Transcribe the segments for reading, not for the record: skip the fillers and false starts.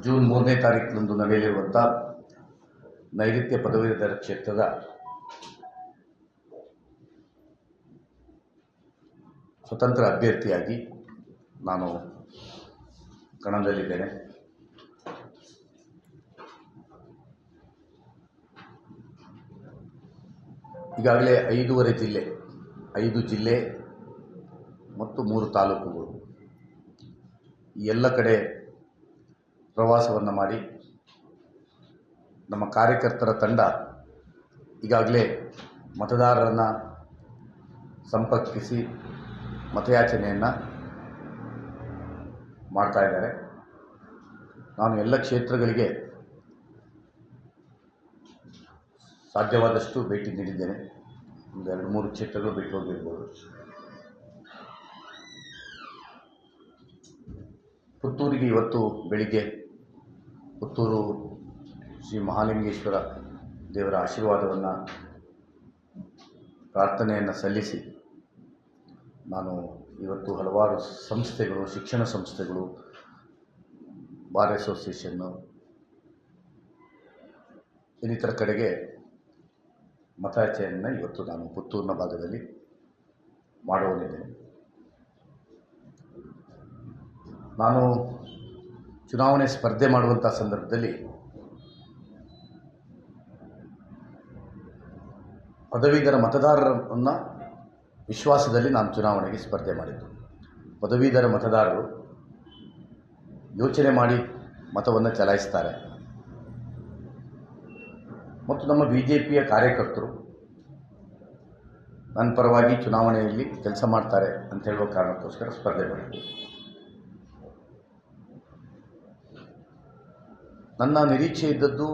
June 3ನೇ ತಾರೀಕಿನಂದು ನಡೆಯಲಿರುವಂಥ ನೈಋತ್ಯ ಪದವೀಧರ ಕ್ಷೇತ್ರದ ಸ್ವತಂತ್ರ ಅಭ್ಯರ್ಥಿಯಾಗಿ ನಾನು ಕಣದಲ್ಲಿದ್ದೇನೆ. ಈಗಾಗಲೇ 5 ಜಿಲ್ಲೆ ಮತ್ತು 3 ತಾಲೂಕುಗಳು ಈ ಎಲ್ಲ ಕಡೆ ಪ್ರವಾಸವನ್ನು ಮಾಡಿ ನಮ್ಮ ಕಾರ್ಯಕರ್ತರ ತಂಡ ಈಗಾಗಲೇ ಮತದಾರರನ್ನು ಸಂಪರ್ಕಿಸಿ ಮತಯಾಚನೆಯನ್ನು ಮಾಡ್ತಾ ಇದ್ದಾರೆ. ನಾನು ಎಲ್ಲ ಕ್ಷೇತ್ರಗಳಿಗೆ ಸಾಧ್ಯವಾದಷ್ಟು ಭೇಟಿ ನೀಡಿದ್ದೇನೆ. ಒಂದು 2-3 ಕ್ಷೇತ್ರಗಳು ಬಿಟ್ಟು ಹೋಗಿರ್ಬೋದು. ಪುತ್ತೂರಿಗೆ ಇವತ್ತು ಬೆಳಿಗ್ಗೆ ಪುತ್ತೂರು ಶ್ರೀ ಮಹಾಲಿಂಗೇಶ್ವರ ದೇವರ ಆಶೀರ್ವಾದವನ್ನು ಪ್ರಾರ್ಥನೆಯನ್ನು ಸಲ್ಲಿಸಿ ನಾನು ಇವತ್ತು ಹಲವಾರು ಸಂಸ್ಥೆಗಳು, ಶಿಕ್ಷಣ ಸಂಸ್ಥೆಗಳು, ಬಾರ್ ಅಸೋಸಿಯೇಷನ್ನು ಇನ್ನಿತರ ಕಡೆಗೆ ಮತಯಾಚನೆಯನ್ನು ಇವತ್ತು ನಾನು ಪುತ್ತೂರಿನ ಭಾಗದಲ್ಲಿ ಮಾಡುವನಿದ್ದೇನೆ. ನಾನು ಚುನಾವಣೆ ಸ್ಪರ್ಧೆ ಮಾಡುವಂಥ ಸಂದರ್ಭದಲ್ಲಿ ಪದವೀಧರ ಮತದಾರರನ್ನು ವಿಶ್ವಾಸದಲ್ಲಿ ನಾನು ಚುನಾವಣೆಗೆ ಸ್ಪರ್ಧೆ ಮಾಡಿದ್ದು. ಪದವೀಧರ ಮತದಾರರು ಯೋಚನೆ ಮಾಡಿ ಮತವನ್ನು ಚಲಾಯಿಸ್ತಾರೆ ಮತ್ತು ನಮ್ಮ BJPಯ ಕಾರ್ಯಕರ್ತರು ನನ್ನ ಪರವಾಗಿ ಚುನಾವಣೆಯಲ್ಲಿ ಕೆಲಸ ಮಾಡ್ತಾರೆ ಅಂತ ಹೇಳುವ ಕಾರಣಕ್ಕೋಸ್ಕರ ಸ್ಪರ್ಧೆ ಮಾಡಿದ್ದು. ನನ್ನ ನಿರೀಕ್ಷೆ ಇದ್ದದ್ದು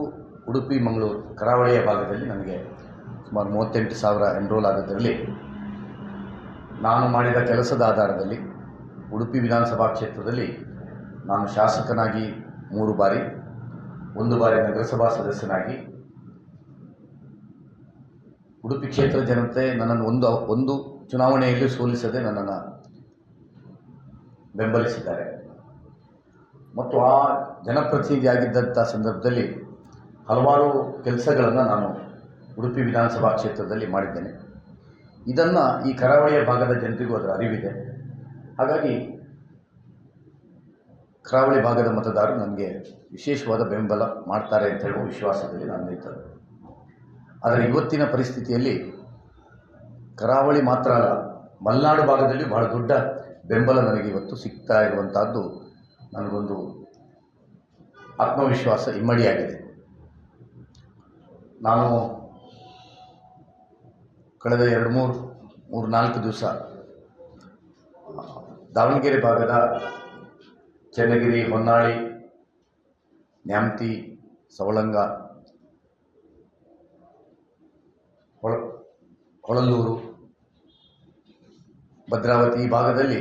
ಉಡುಪಿ ಮಂಗಳೂರು ಕರಾವಳಿಯ ಭಾಗದಲ್ಲಿ ನನಗೆ ಸುಮಾರು 38,000 ಎನ್ರೋಲ್ ಆದದ್ರಲ್ಲಿ ನಾನು ಮಾಡಿದ ಕೆಲಸದ ಆಧಾರದಲ್ಲಿ ಉಡುಪಿ ವಿಧಾನಸಭಾ ಕ್ಷೇತ್ರದಲ್ಲಿ ನಾನು ಶಾಸಕನಾಗಿ 3 ಬಾರಿ, 1 ಬಾರಿ ನಗರಸಭಾ ಸದಸ್ಯನಾಗಿ ಉಡುಪಿ ಕ್ಷೇತ್ರ ಜನತೆ ನನ್ನನ್ನು ಒಂದು ಚುನಾವಣೆಯಲ್ಲಿ ಸೋಲಿಸದೆ ನನ್ನನ್ನು ಬೆಂಬಲಿಸಿದ್ದಾರೆ ಮತ್ತು ಆ ಜನಪ್ರತಿನಿಧಿಯಾಗಿದ್ದಂಥ ಸಂದರ್ಭದಲ್ಲಿ ಹಲವಾರು ಕೆಲಸಗಳನ್ನು ನಾನು ಉಡುಪಿ ವಿಧಾನಸಭಾ ಕ್ಷೇತ್ರದಲ್ಲಿ ಮಾಡಿದ್ದೇನೆ. ಇದನ್ನು ಈ ಕರಾವಳಿಯ ಭಾಗದ ಜನರಿಗೂ ಅದರ ಅರಿವಿದೆ. ಹಾಗಾಗಿ ಕರಾವಳಿ ಭಾಗದ ಮತದಾರರು ನನಗೆ ವಿಶೇಷವಾದ ಬೆಂಬಲ ಮಾಡ್ತಾರೆ ಅಂತ ಹೇಳುವ ವಿಶ್ವಾಸದಲ್ಲಿ ನಾನು ನಿಂತದ್ದು. ಆದರೆ ಇವತ್ತಿನ ಪರಿಸ್ಥಿತಿಯಲ್ಲಿ ಕರಾವಳಿ ಮಾತ್ರ ಅಲ್ಲ, ಮಲೆನಾಡು ಭಾಗದಲ್ಲಿ ಬಹಳ ದೊಡ್ಡ ಬೆಂಬಲ ನನಗೆ ಇವತ್ತು ಸಿಗ್ತಾ ಇರುವಂಥದ್ದು ನನಗೊಂದು ಆತ್ಮವಿಶ್ವಾಸ ಇಮ್ಮಡಿಯಾಗಿದೆ. ನಾನು ಕಳೆದ 2-3-4 ದಿವಸ ದಾವಣಗೆರೆ ಭಾಗದ ಚನ್ನಗಿರಿ, ಹೊನ್ನಾಳಿ, ನ್ಯಾಮತಿ, ಸವಳಂಗ, ಹೊಳಲ್ಲೂರು, ಭದ್ರಾವತಿ ಈ ಭಾಗದಲ್ಲಿ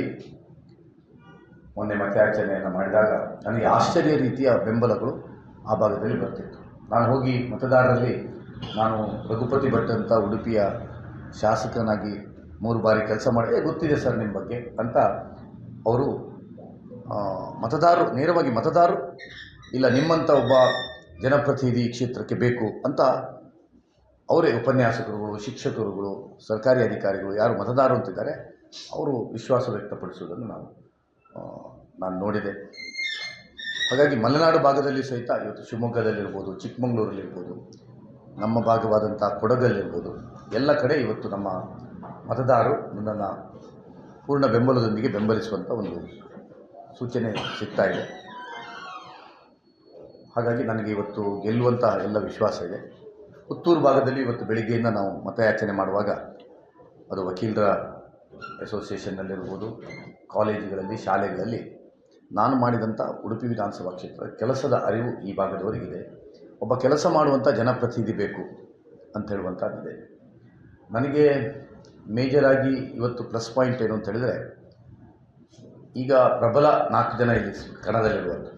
ಮೊನ್ನೆ ಮತಯಾಚನೆಯನ್ನು ಮಾಡಿದಾಗ ನನಗೆ ಆಶ್ಚರ್ಯ ರೀತಿಯ ಬೆಂಬಲಗಳು ಆ ಭಾಗದಲ್ಲಿ ಬರ್ತಿತ್ತು. ನಾನು ಹೋಗಿ ಮತದಾರರಲ್ಲಿ ನಾನು ರಘುಪತಿ ಭಟ್ ಅಂತ ಉಡುಪಿಯ ಶಾಸಕನಾಗಿ 3 ಬಾರಿ ಕೆಲಸ ಮಾಡಿ ಗೊತ್ತಿದೆ ಸರ್ ನಿಮ್ಮ ಬಗ್ಗೆ ಅಂತ ಅವರು ನೇರವಾಗಿ ಮತದಾರರು ಇಲ್ಲ ನಿಮ್ಮಂಥ ಒಬ್ಬ ಜನಪ್ರತಿನಿಧಿ ಕ್ಷೇತ್ರಕ್ಕೆ ಬೇಕು ಅಂತ ಅವರೇ ಉಪನ್ಯಾಸಕರುಗಳು, ಶಿಕ್ಷಕರುಗಳು, ಸರ್ಕಾರಿ ಅಧಿಕಾರಿಗಳು ಯಾರು ಮತದಾರರು ಅಂತಿದ್ದಾರೆ ಅವರು ವಿಶ್ವಾಸ ವ್ಯಕ್ತಪಡಿಸುವುದನ್ನು ನಾನು ನೋಡಿದೆ. ಹಾಗಾಗಿ ಮಲೆನಾಡು ಭಾಗದಲ್ಲಿ ಸಹಿತ ಇವತ್ತು ಶಿವಮೊಗ್ಗದಲ್ಲಿರ್ಬೋದು, ಚಿಕ್ಕಮಗಳೂರಲ್ಲಿರ್ಬೋದು, ನಮ್ಮ ಭಾಗವಾದಂಥ ಕೊಡಗಲ್ಲಿರ್ಬೋದು ಎಲ್ಲ ಕಡೆ ಇವತ್ತು ನಮ್ಮ ಮತದಾರರು ನನ್ನನ್ನು ಪೂರ್ಣ ಬೆಂಬಲದೊಂದಿಗೆ ಬೆಂಬಲಿಸುವಂಥ ಒಂದು ಸೂಚನೆ ಸಿಗ್ತಾ ಇದೆ. ಹಾಗಾಗಿ ನನಗೆ ಇವತ್ತು ಗೆಲ್ಲುವಂಥ ಎಲ್ಲ ವಿಶ್ವಾಸ ಇದೆ. ಪುತ್ತೂರು ಭಾಗದಲ್ಲಿ ಇವತ್ತು ಬೆಳಿಗ್ಗೆಯಿಂದ ನಾವು ಮತಯಾಚನೆ ಮಾಡುವಾಗ ಅದು ವಕೀಲರ ಅಸೋಸಿಯೇಷನ್ನಲ್ಲಿರ್ಬೋದು, ಕಾಲೇಜುಗಳಲ್ಲಿ, ಶಾಲೆಗಳಲ್ಲಿ ನಾನು ಮಾಡಿದಂಥ ಉಡುಪಿ ವಿಧಾನಸಭಾ ಕ್ಷೇತ್ರ ಕೆಲಸದ ಅರಿವು ಈ ಭಾಗದವರಿಗಿದೆ. ಒಬ್ಬ ಕೆಲಸ ಮಾಡುವಂಥ ಜನಪ್ರತಿನಿಧಿ ಬೇಕು ಅಂತ ಹೇಳುವಂಥದ್ದಿದೆ. ನನಗೆ ಮೇಜರಾಗಿ ಇವತ್ತು ಪ್ಲಸ್ ಪಾಯಿಂಟ್ ಏನು ಅಂತ ಹೇಳಿದರೆ, ಈಗ ಪ್ರಬಲ 4 ಜನ ಇಲ್ಲಿ ಕಣದಲ್ಲಿರುವಂಥ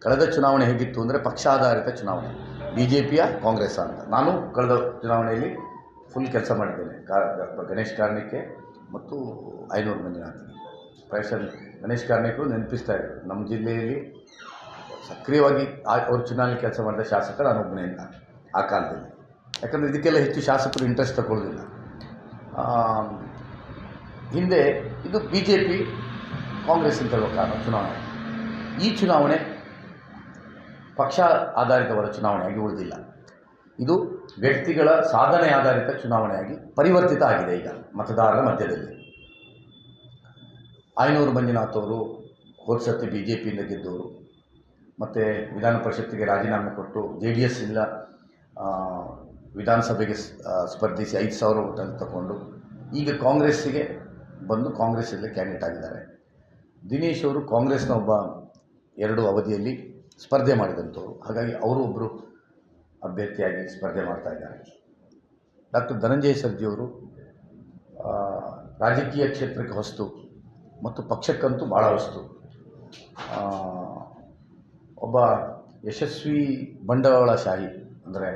ಕಳೆದ ಚುನಾವಣೆ ಹೇಗಿತ್ತು ಅಂದರೆ ಪಕ್ಷಾಧಾರಿತ ಚುನಾವಣೆ, BJPಯ ಕಾಂಗ್ರೆಸ್ ಅಂತ. ನಾನು ಕಳೆದ ಚುನಾವಣೆಯಲ್ಲಿ ಫುಲ್ ಕೆಲಸ ಮಾಡಿದ್ದೇನೆ. ಗಣೇಶ್ ಕಾರ್ಣಿಕೆ ಮತ್ತು ಐನೂರು ಮಂಜುನಾಥ್. ಪ್ರೊಫೆಸರ್ ಗಣೇಶ್ ಕಾರ್ಣಿಕರು ನೆನಪಿಸ್ತಾ ಇದ್ದಾರೆ, ನಮ್ಮ ಜಿಲ್ಲೆಯಲ್ಲಿ ಸಕ್ರಿಯವಾಗಿ ಅವರು ಚುನಾವಣೆ ಕೆಲಸ ಮಾಡಿದ ಶಾಸಕ ನಾನೊಬ್ಬನೇ ಇಲ್ಲ ಆ ಕಾಲದಲ್ಲಿ. ಯಾಕಂದರೆ ಇದಕ್ಕೆಲ್ಲ ಹೆಚ್ಚು ಶಾಸಕರು ಇಂಟ್ರೆಸ್ಟ್ ತಗೊಳ್ಳೋದಿಲ್ಲ. ಹಿಂದೆ ಇದು BJP ಕಾಂಗ್ರೆಸ್ ಅಂತ ಹೇಳೋ ಕಾರಣ ಚುನಾವಣೆ. ಈ ಚುನಾವಣೆ ಪಕ್ಷ ಆಧಾರಿತವಾದ ಚುನಾವಣೆಯಾಗಿ ಉಳಿದಿಲ್ಲ. ಇದು ವ್ಯಕ್ತಿಗಳ ಸಾಧನೆ ಆಧಾರಿತ ಚುನಾವಣೆಯಾಗಿ ಪರಿವರ್ತಿತ ಆಗಿದೆ. ಈಗ ಮತದಾರರ ಮಧ್ಯದಲ್ಲಿ ಆಯನೂರು ಮಂಜುನಾಥ್ ಅವರು ಹೋದ ಸರ್ತಿ BJPಯಿಂದ ಗೆದ್ದವರು, ಮತ್ತು ವಿಧಾನ ಪರಿಷತ್ತಿಗೆ ರಾಜೀನಾಮೆ ಕೊಟ್ಟು JDS ಇಲ್ಲ ವಿಧಾನಸಭೆಗೆ ಸ್ಪರ್ಧಿಸಿ 5,000 ಓಟನ್ನು ತಗೊಂಡು ಈಗ ಕಾಂಗ್ರೆಸ್ಸಿಗೆ ಬಂದು ಕಾಂಗ್ರೆಸ್ಸಲ್ಲೇ ಕ್ಯಾಂಡಿಡೇಟ್ ಆಗಿದ್ದಾರೆ. ದಿನೇಶ್ ಅವರು ಕಾಂಗ್ರೆಸ್ನ ಒಬ್ಬ 2 ಅವಧಿಯಲ್ಲಿ ಸ್ಪರ್ಧೆ ಮಾಡಿದಂಥವ್ರು. ಹಾಗಾಗಿ ಅವರು ಒಬ್ಬರು ಅಭ್ಯರ್ಥಿಯಾಗಿ ಸ್ಪರ್ಧೆ ಮಾಡ್ತಾ ಇದ್ದಾರೆ. ಡಾಕ್ಟರ್ ಧನಂಜಯ ಸರ್ಜಿಯವರು ರಾಜಕೀಯ ಕ್ಷೇತ್ರಕ್ಕೆ ಹೊಸ್ತು ಮತ್ತು ಪಕ್ಷಕ್ಕಂತೂ ಭಾಳ ಹೊಸ್ತು. ಒಬ್ಬ ಯಶಸ್ವಿ ಬಂಡವಾಳಶಾಹಿ ಅಂದರೆ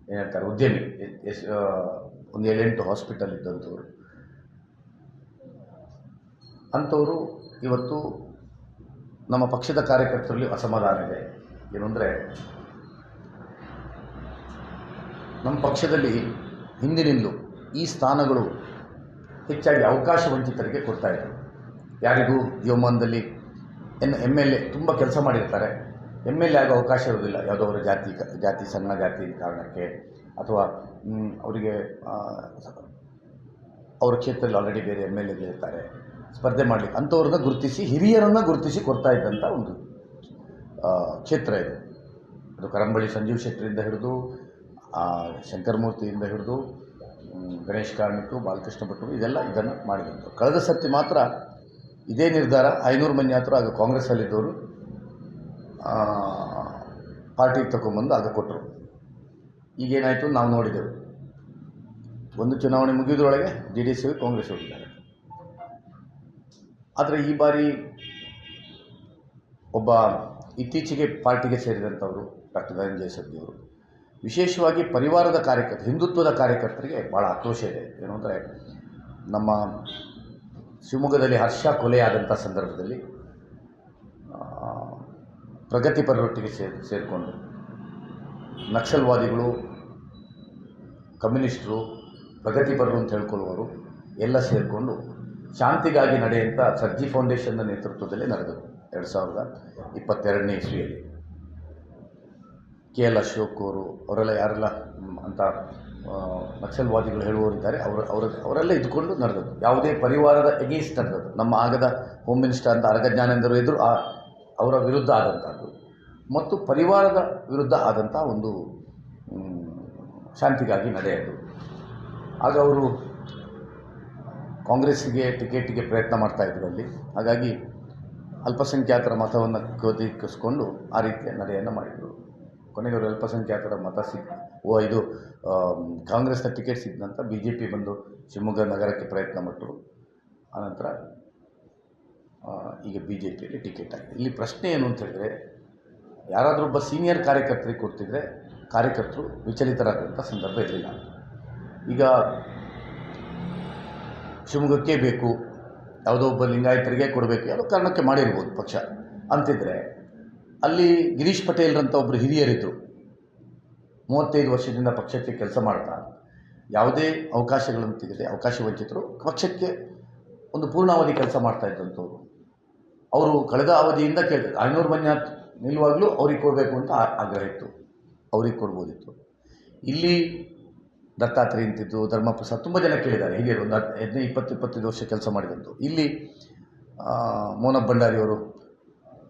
ಏನು ಹೇಳ್ತಾರೆ ಉದ್ಯಮಿ, ಒಂದು 7-8 ಹಾಸ್ಪಿಟಲ್ ಇದ್ದಂಥವ್ರು. ಅಂಥವರು ಇವತ್ತು ನಮ್ಮ ಪಕ್ಷದ ಕಾರ್ಯಕರ್ತರಲ್ಲಿ ಅಸಮಾಧಾನ ಇದೆ. ಏನು ಅಂದರೆ ನಮ್ಮ ಪಕ್ಷದಲ್ಲಿ ಹಿಂದಿನಿಂದಲೂ ಈ ಸ್ಥಾನಗಳು ಹೆಚ್ಚಾಗಿ ಅವಕಾಶ ವಂಚಿತರಿಗೆ ಕೊಡ್ತಾಯಿದ್ರು. ಯಾರಿಗೂ ಜೀವಮಾನದಲ್ಲಿ MLA ತುಂಬ ಕೆಲಸ ಮಾಡಿರ್ತಾರೆ, MLA ಆಗೋ ಅವಕಾಶ ಇರೋದಿಲ್ಲ. ಯಾವುದೋ ಅವರ ಜಾತಿ ಸಣ್ಣ ಜಾತಿ ಕಾರಣಕ್ಕೆ, ಅಥವಾ ಅವರಿಗೆ ಅವ್ರ ಕ್ಷೇತ್ರದಲ್ಲಿ ಆಲ್ರೆಡಿ ಬೇರೆ MLA ಇರ್ತಾರೆ, ಸ್ಪರ್ಧೆ ಮಾಡಲಿಕ್ಕೆ ಅಂಥವ್ರನ್ನ ಗುರುತಿಸಿ ಹಿರಿಯರನ್ನು ಗುರುತಿಸಿ ಕೊಡ್ತಾ ಇದ್ದಂಥ ಒಂದು ಕ್ಷೇತ್ರ ಇದು. ಅದು ಕರಂಬಳಿ ಸಂಜೀವ್ ಶೆಟ್ಟರಿಂದ ಹಿಡಿದು ಶಂಕರಮೂರ್ತಿಯಿಂದ ಹಿಡಿದು ಗಣೇಶ್ ಕಾರ್ಣಿಕ್, ಬಾಲಕೃಷ್ಣ ಭಟ್ರು ಇದನ್ನು ಮಾಡಿದಂಥವ್ರು. ಕಳೆದ ಸರ್ತಿ ಮಾತ್ರ ಇದೇ ನಿರ್ಧಾರ ಆಯನೂರು ಮಂಜುನಾಥರು ಆಗ ಕಾಂಗ್ರೆಸ್ಸಲ್ಲಿದ್ದವರು ಪಾರ್ಟಿಗೆ ತಗೊಂಬಂದು ಆಗ ಕೊಟ್ಟರು. ಈಗೇನಾಯಿತು ನಾವು ನೋಡಿದೆವು. ಒಂದು ಚುನಾವಣೆ ಮುಗಿಯೋದ್ರೊಳಗೆ JDS ಕಾಂಗ್ರೆಸ್ ಹೋಗಿದ್ದಾರೆ. ಆದರೆ ಈ ಬಾರಿ ಒಬ್ಬ ಇತ್ತೀಚೆಗೆ ಪಾರ್ಟಿಗೆ ಸೇರಿದಂಥವರು ಡಾಕ್ಟರ್ ಧನಂಜಯ ಸರ್ಜಿಯವರು ವಿಶೇಷವಾಗಿ ಪರಿವಾರದ ಕಾರ್ಯಕರ್ತರು, ಹಿಂದುತ್ವದ ಕಾರ್ಯಕರ್ತರಿಗೆ ಭಾಳ ಆಕ್ರೋಶ ಇದೆ. ಏನು ಅಂದರೆ ನಮ್ಮ ಶಿವಮೊಗ್ಗದಲ್ಲಿ ಹರ್ಷ ಕೊಲೆಯಾದಂಥ ಸಂದರ್ಭದಲ್ಲಿ ಪ್ರಗತಿಪರರೊಟ್ಟಿಗೆ ಸೇರಿಕೊಂಡು ನಕ್ಸಲ್ವಾದಿಗಳು, ಕಮ್ಯುನಿಸ್ಟರು, ಪ್ರಗತಿಪರರು ಅಂತ ಹೇಳ್ಕೊಳ್ಳುವವರು ಎಲ್ಲ ಸೇರಿಕೊಂಡು ಶಾಂತಿಗಾಗಿ ನಡೆಯುವಂಥ ಸರ್ಜಿ ಫೌಂಡೇಶನ್ನ ನೇತೃತ್ವದಲ್ಲಿ ನಡೆದವು 2022ನೇ ಇಸ್ವಿಯಲ್ಲಿ. KL ಅಶೋಕ್ ಅವರೆಲ್ಲ ಯಾರೆಲ್ಲ ಅಂತ ನಕ್ಸಲ್ವಾದಿಗಳು ಹೇಳುವವರಿದ್ದಾರೆ, ಅವರೆಲ್ಲ ಇದ್ಕೊಂಡು ನಡೆದದ್ದು. ಯಾವುದೇ ಪರಿವಾರದ ಎಗೇನ್ಸ್ಟ್ ನಡೆದದ್ದು. ನಮ್ಮ ಆಗದ ಹೋಮ್ ಮಿನಿಸ್ಟರ್ ಅಂತ ಅರಗ ಜ್ಞಾನೇಂದ್ರ ಎದುರು ಅವರ ವಿರುದ್ಧ ಆದಂಥದ್ದು ಮತ್ತು ಪರಿವಾರದ ವಿರುದ್ಧ ಆದಂಥ ಒಂದು ಶಾಂತಿಗಾಗಿ ನಡೆಯೋದು. ಆಗ ಅವರು ಕಾಂಗ್ರೆಸ್ಸಿಗೆ ಟಿಕೆಟಿಗೆ ಪ್ರಯತ್ನ ಮಾಡ್ತಾಯಿದ್ರು ಅಲ್ಲಿ. ಹಾಗಾಗಿ ಅಲ್ಪಸಂಖ್ಯಾತರ ಮತವನ್ನು ಕ್ರೋಧೀಕರಿಸಿಕೊಂಡು ಆ ರೀತಿಯ ನಡೆಯನ್ನು ಮಾಡಿದರು. ಕೊನೆಗೆ ಅವರು ಅಲ್ಪಸಂಖ್ಯಾತರ ಮತ ಇದು ಕಾಂಗ್ರೆಸ್ನ ಟಿಕೆಟ್ ಸಿಕ್ಕ ನಂತರ BJP ಬಂದು ಶಿವಮೊಗ್ಗ ನಗರಕ್ಕೆ ಪ್ರಯತ್ನ ಪಟ್ಟರು. ಆನಂತರ ಈಗ BJPಯಲ್ಲಿ ಟಿಕೆಟ್ ಆಗಿದೆ. ಇಲ್ಲಿ ಪ್ರಶ್ನೆ ಏನು ಅಂತ ಹೇಳಿದ್ರೆ, ಯಾರಾದರೂ ಒಬ್ಬ ಸೀನಿಯರ್ ಕಾರ್ಯಕರ್ತರಿಗೆ ಕೊಡ್ತಿದ್ರೆ ಕಾರ್ಯಕರ್ತರು ವಿಚಲಿತರಾದಂಥ ಸಂದರ್ಭ ಇರಲಿಲ್ಲ. ಈಗ ಶಿವಮೊಗ್ಗಕ್ಕೆ ಬೇಕು, ಯಾವುದೋ ಒಬ್ಬ ಲಿಂಗಾಯತರಿಗೆ ಕೊಡಬೇಕು, ಯಾವುದೋ ಕಾರಣಕ್ಕೆ ಮಾಡಿರ್ಬೋದು ಪಕ್ಷ ಅಂತಿದ್ರೆ, ಅಲ್ಲಿ ಗಿರೀಶ್ ಪಟೇಲ್ರಂಥ ಒಬ್ಬರು ಹಿರಿಯರಿದ್ದರು. 35 ವರ್ಷದಿಂದ ಪಕ್ಷಕ್ಕೆ ಕೆಲಸ ಮಾಡ್ತಾ ಯಾವುದೇ ಅವಕಾಶಗಳನ್ನು ತೆಗೆದೆ ಅವಕಾಶ ವಂಚಿತರು ಪಕ್ಷಕ್ಕೆ ಒಂದು ಪೂರ್ಣಾವಧಿ ಕೆಲಸ ಮಾಡ್ತಾ ಇದ್ದಂಥವ್ರು. ಅವರು ಕಳೆದ ಅವಧಿಯಿಂದ ಕೇಳಿದ್ರು, ಆಯನೂರು ಮಂಜುನಾಥ್ ನಿಲ್ಲುವಾಗಲೂ ಅವ್ರಿಗೆ ಕೊಡಬೇಕು ಅಂತ ಆಗ್ರಹ ಇತ್ತು, ಅವ್ರಿಗೆ ಕೊಡ್ಬೋದಿತ್ತು. ಇಲ್ಲಿ ದತ್ತಾತ್ರೇಯ ಅಂತಿದ್ದು, ಧರ್ಮಪ್ರಸಾದ್ ತುಂಬ ಜನ ಕೇಳಿದ್ದಾರೆ ಹಿರಿಯರು, ಒಂದು 15-25 ವರ್ಷ ಕೆಲಸ ಮಾಡಿದಂತು. ಇಲ್ಲಿ ಮೋನಪ್ಪ ಭಂಡಾರಿಯವರು